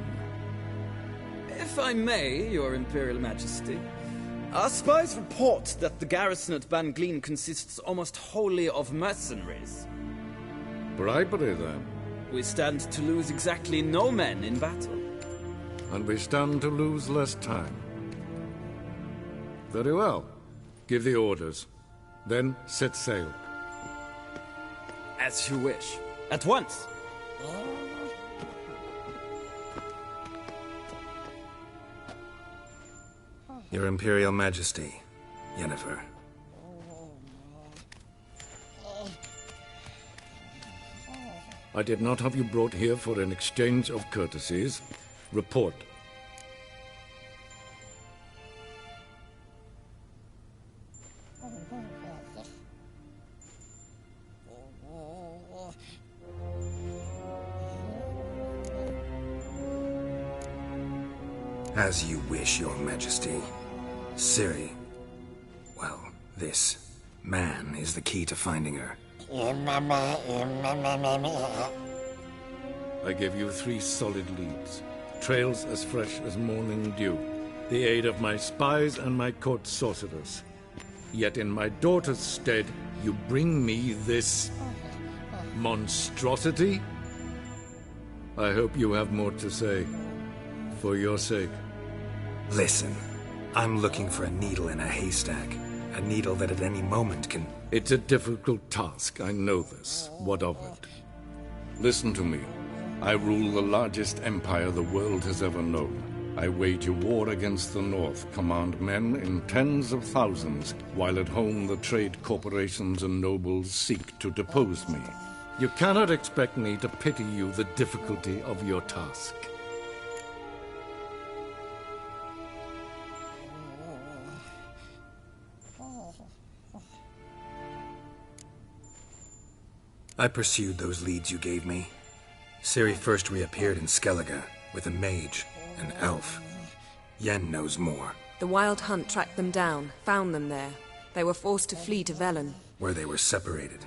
[SPEAKER 20] If I may, Your Imperial Majesty, our spies report that the garrison at Ban Glin consists almost wholly of mercenaries.
[SPEAKER 14] Bribery, then.
[SPEAKER 20] We stand to lose exactly no men in battle.
[SPEAKER 14] And we stand to lose less time. Very well. Give the orders. Then set sail.
[SPEAKER 20] As you wish. At once!
[SPEAKER 3] Your Imperial Majesty, Yennefer.
[SPEAKER 14] I did not have you brought here for an exchange of courtesies. Report.
[SPEAKER 3] As you wish, Your Majesty. Ciri. Well, this man is the key to finding her.
[SPEAKER 14] I give you 3 solid leads. Trails as fresh as morning dew. The aid of my spies and my court sorcerers. Yet in my daughter's stead, you bring me this monstrosity? I hope you have more to say. For your sake.
[SPEAKER 3] Listen, I'm looking for a needle in a haystack. A needle that at any moment can...
[SPEAKER 14] It's a difficult task, I know this. What of it? Listen to me. I rule the largest empire the world has ever known. I wage a war against the North, command men in tens of thousands, while at home the trade corporations and nobles seek to depose me. You cannot expect me to pity you the difficulty of your task.
[SPEAKER 3] I pursued those leads you gave me. Ciri first reappeared in Skellige with a mage, an elf. Yen knows more.
[SPEAKER 21] The Wild Hunt tracked them down, found them there. They were forced to flee to Velen.
[SPEAKER 3] Where they were separated.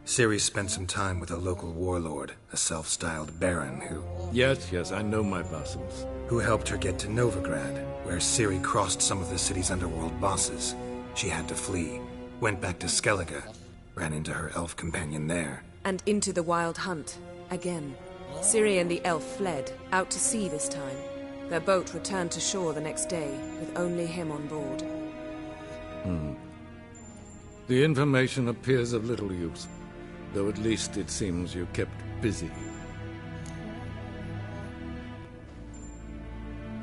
[SPEAKER 3] Ciri spent some time with a local warlord, a self-styled baron who...
[SPEAKER 14] Yes, I know my vassals.
[SPEAKER 3] Who helped her get to Novigrad, where Ciri crossed some of the city's underworld bosses. She had to flee, went back to Skellige, ran into her elf companion there.
[SPEAKER 21] And into the Wild Hunt, again. Ciri and the elf fled, out to sea this time. Their boat returned to shore the next day, with only him on board.
[SPEAKER 14] The information appears of little use, though at least it seems you kept busy.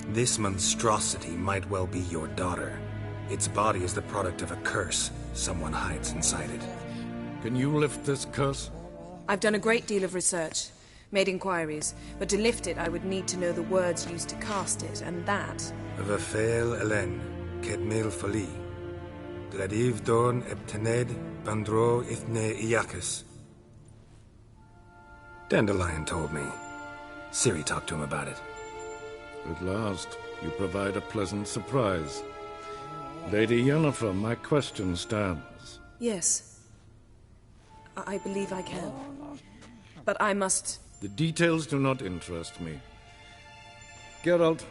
[SPEAKER 3] This monstrosity might well be your daughter. Its body is the product of a curse someone hides inside it.
[SPEAKER 14] Can you lift this curse?
[SPEAKER 21] I've done a great deal of research, made inquiries, but to lift it I would need to know the words used to cast it, and that...
[SPEAKER 3] Vafel Elen, Kedmil Fali, Gladiv Dorn Eptened, Bandro Ithne Iakis. Dandelion told me. Ciri talked to him about it.
[SPEAKER 14] At last, you provide a pleasant surprise. Lady Yennefer, my question stands.
[SPEAKER 21] Yes. I believe I can. But I must...
[SPEAKER 14] The details do not interest me. Geralt,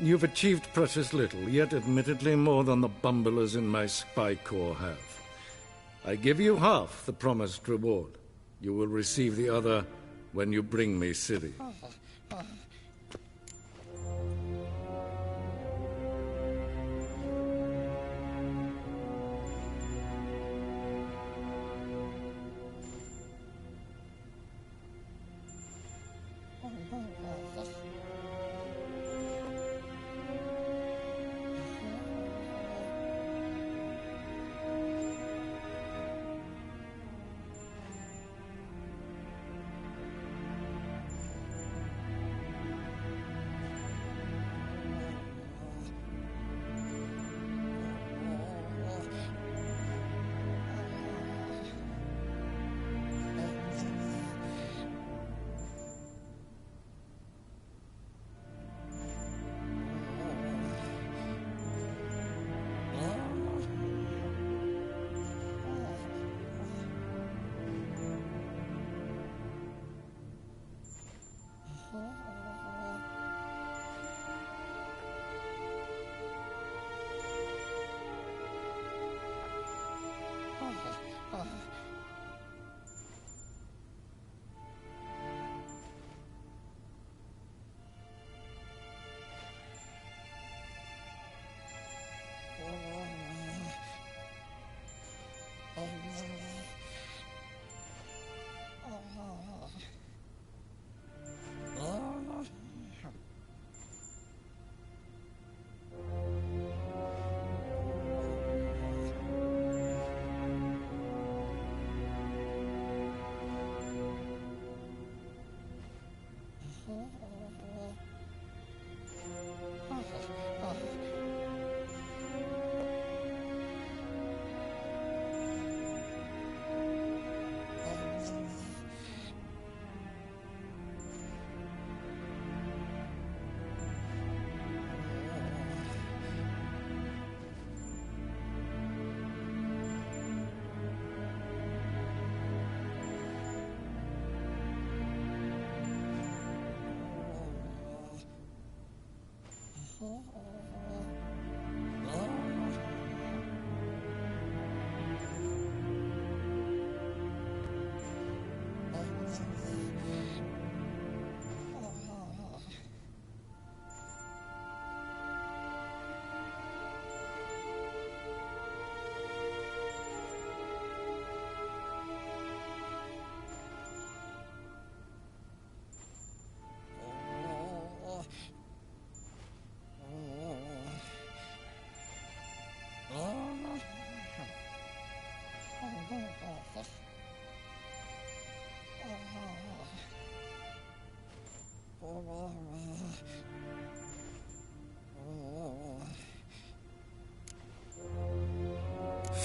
[SPEAKER 14] you've achieved precious little, yet admittedly more than the bumblers in my spy corps have. I give you half the promised reward. You will receive the other when you bring me Ciri.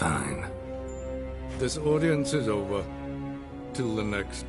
[SPEAKER 3] Fine.
[SPEAKER 14] This audience is over. Till the next.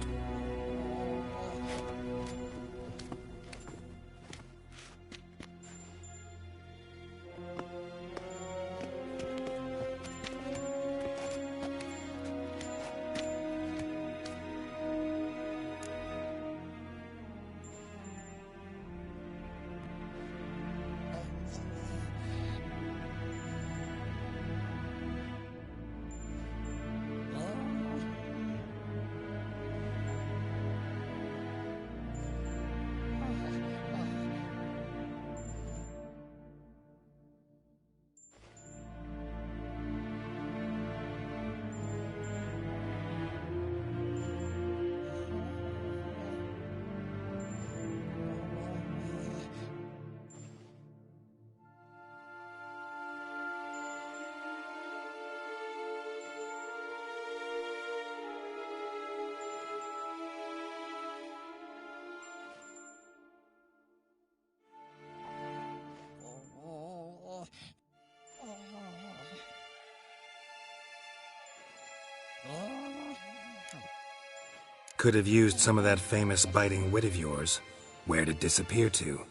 [SPEAKER 3] Could have used some of that famous biting wit of yours. Where'd it disappear to?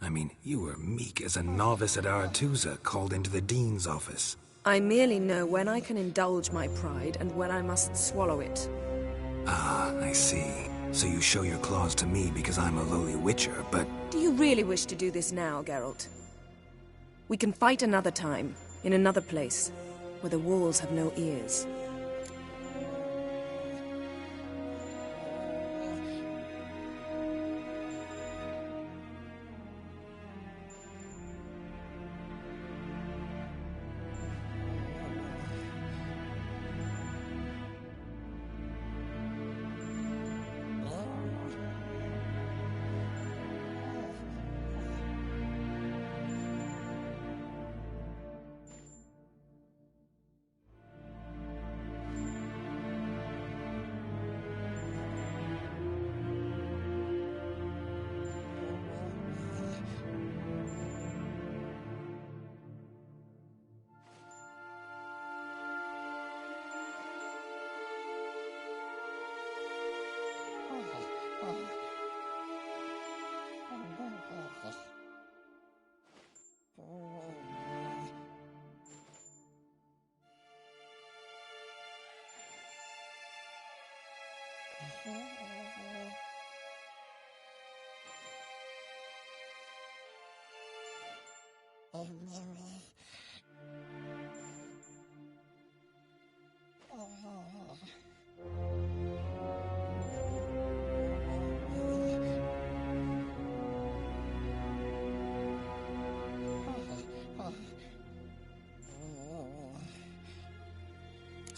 [SPEAKER 3] I mean, you were meek as a novice at Aretusa called into the Dean's office.
[SPEAKER 21] I merely know when I can indulge my pride and when I must swallow it.
[SPEAKER 3] Ah, I see. So you show your claws to me because I'm a lowly witcher, but...
[SPEAKER 21] Do you really wish to do this now, Geralt? We can fight another time, in another place, where the walls have no ears.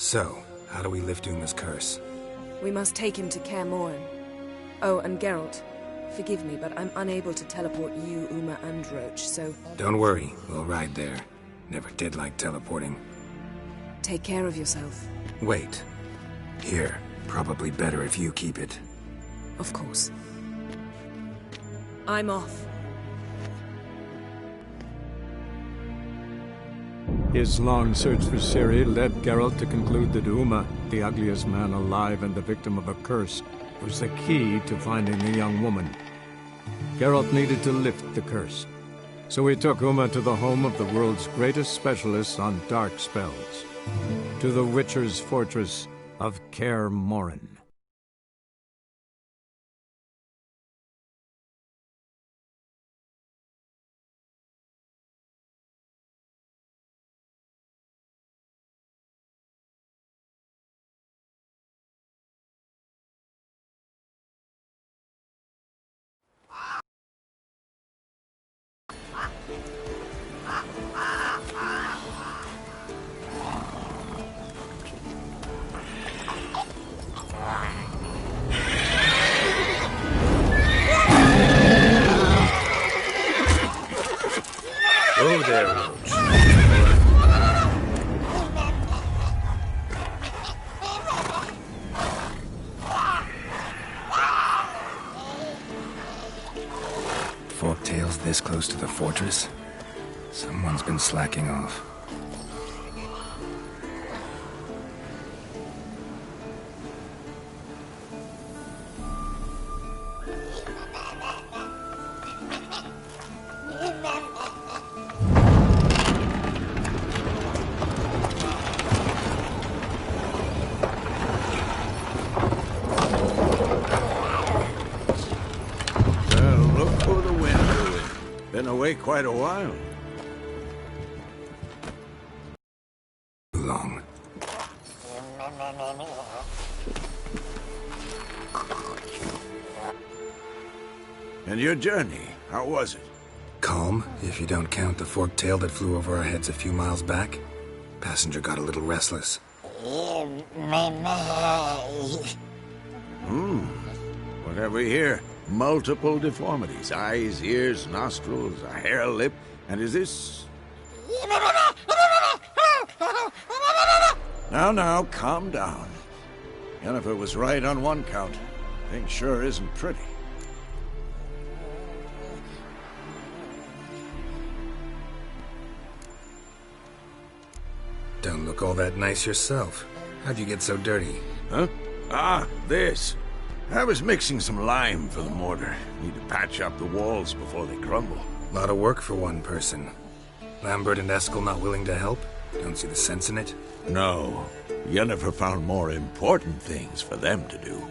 [SPEAKER 3] So, how do we lift Uma's curse?
[SPEAKER 21] We must take him to Kaer Morhen. Oh, and Geralt, forgive me, but I'm unable to teleport you, Uma, and Roach, so...
[SPEAKER 3] Don't worry, we'll ride there. Never did like teleporting.
[SPEAKER 21] Take care of yourself.
[SPEAKER 3] Wait. Here, probably better if you keep it.
[SPEAKER 21] Of course. I'm off.
[SPEAKER 12] His long search for Ciri led Geralt to conclude that Uma, the ugliest man alive and the victim of a curse, was the key to finding the young woman. Geralt needed to lift the curse, so he took Uma to the home of the world's greatest specialists on dark spells, to the Witcher's fortress of Kaer Morhen.
[SPEAKER 1] Oh, there, Roach.
[SPEAKER 3] Forktail's this close to the fortress? Someone's been slacking off.
[SPEAKER 8] Quite a while.
[SPEAKER 3] Long.
[SPEAKER 8] And your journey, how was it?
[SPEAKER 3] Calm, if you don't count the forktail that flew over our heads a few miles back. Passenger got a little restless.
[SPEAKER 8] What have we here? Multiple deformities. Eyes, ears, nostrils, a hair lip. And is this... Now, calm down. Yennefer was right on one count. Thing sure isn't pretty.
[SPEAKER 3] Don't look all that nice yourself. How'd you get so dirty?
[SPEAKER 8] Huh? Ah, this. I was mixing some lime for the mortar. Need to patch up the walls before they crumble.
[SPEAKER 3] Lot of work for one person. Lambert and Eskel not willing to help? Don't see the sense in it?
[SPEAKER 11] No. Yennefer found more important things for them to do.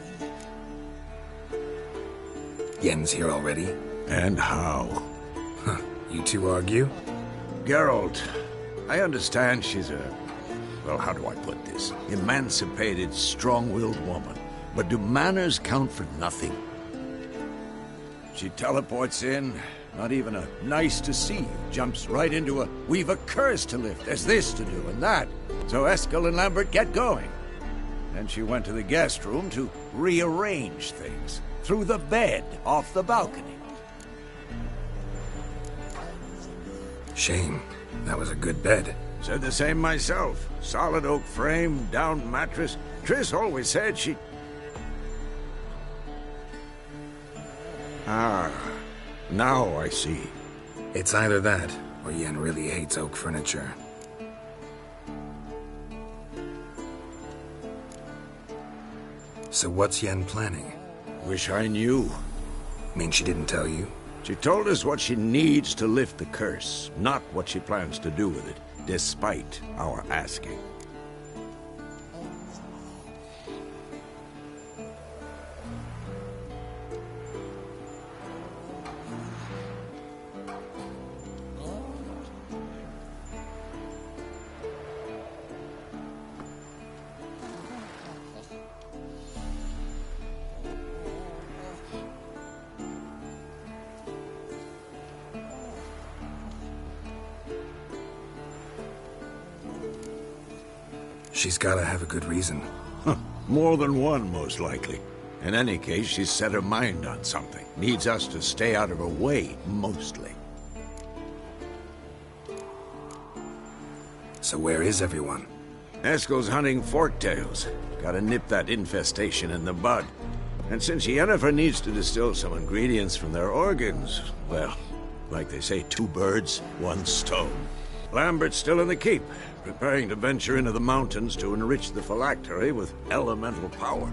[SPEAKER 3] Yen's here already?
[SPEAKER 11] And how?
[SPEAKER 3] Huh. You two argue?
[SPEAKER 11] Geralt, I understand she's a... well, how do I put this? Emancipated, strong-willed woman. But do manners count for nothing? She teleports in, not even a nice to see you, jumps right into a we've a curse to lift, there's this to do and that. So Eskel and Lambert get going. Then she went to the guest room to rearrange things. Through the bed, off the balcony.
[SPEAKER 3] Shame. That was a good bed.
[SPEAKER 11] Said the same myself. Solid oak frame, down mattress. Triss always said she... Ah, now I see.
[SPEAKER 3] It's either that, or Yen really hates oak furniture. So what's Yen planning?
[SPEAKER 11] Wish I knew.
[SPEAKER 3] Mean she didn't tell you?
[SPEAKER 11] She told us what she needs to lift the curse, not what she plans to do with it, despite our asking.
[SPEAKER 3] She's gotta have a good reason.
[SPEAKER 11] More than one, most likely. In any case, she's set her mind on something. Needs us to stay out of her way, mostly.
[SPEAKER 3] So where is everyone?
[SPEAKER 11] Eskel's hunting forktails. Gotta nip that infestation in the bud. And since Yennefer needs to distill some ingredients from their organs, well, like they say, 2 birds, 1 stone. Lambert's still in the keep, preparing to venture into the mountains to enrich the phylactery with elemental power.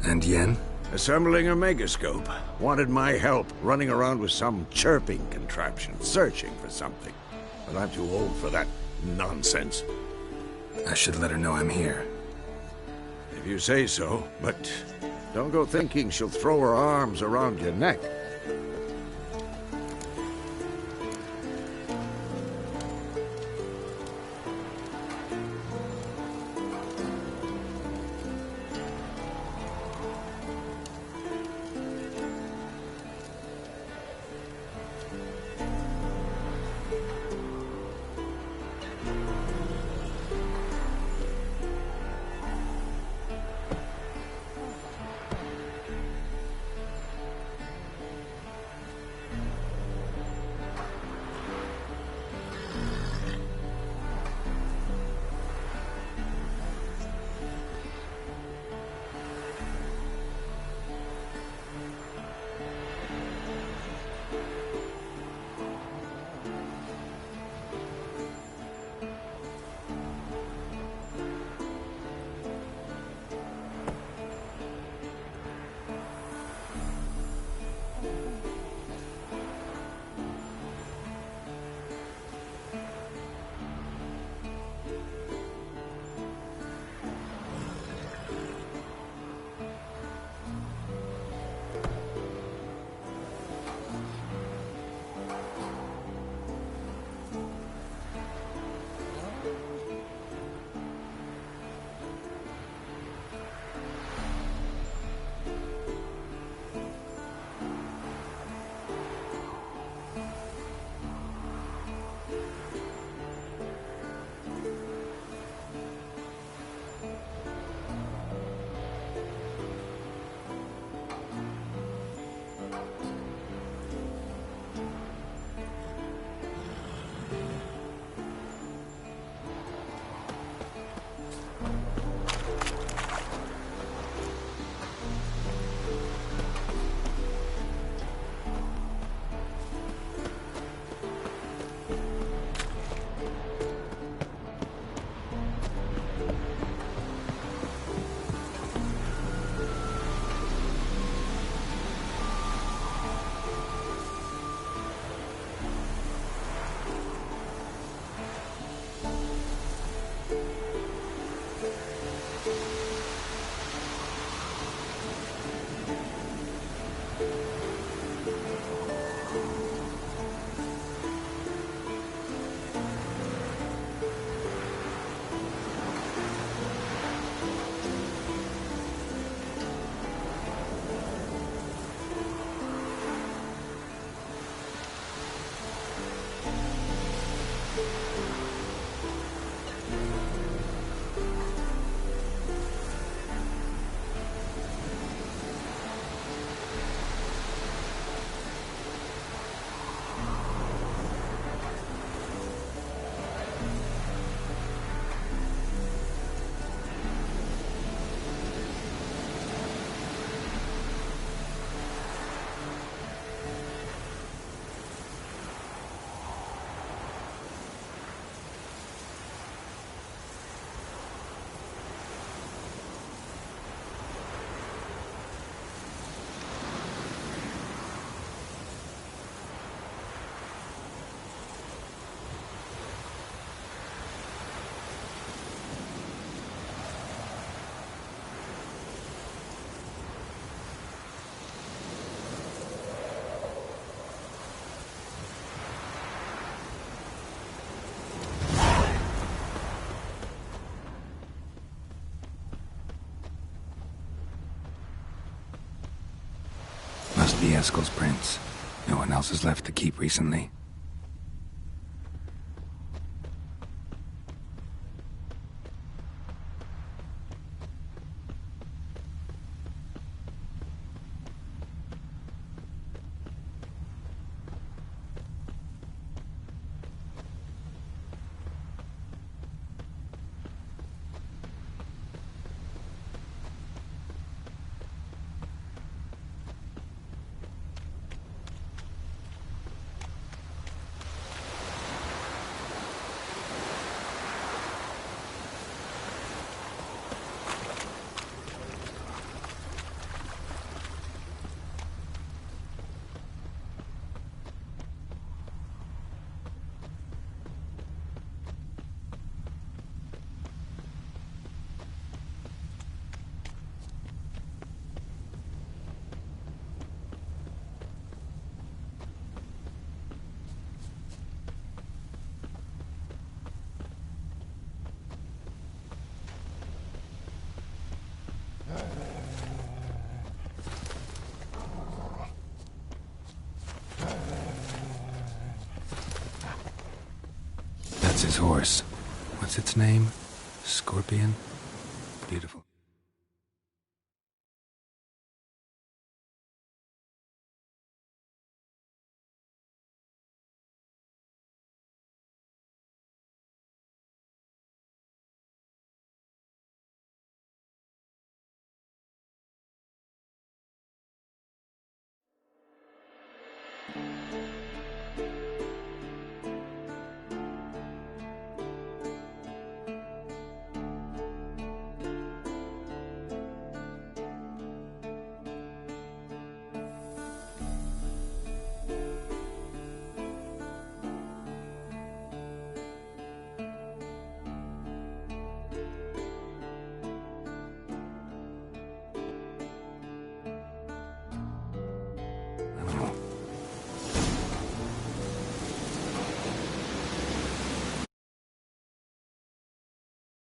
[SPEAKER 3] And Yen?
[SPEAKER 11] Assembling a megascope. Wanted my help running around with some chirping contraption, searching for something. But I'm too old for that nonsense.
[SPEAKER 3] I should let her know I'm here.
[SPEAKER 11] If you say so, but don't go thinking she'll throw her arms around your neck.
[SPEAKER 3] the Eskel's prints. No one else has left the keep recently. That's his horse. What's its name? Scorpion? Beautiful.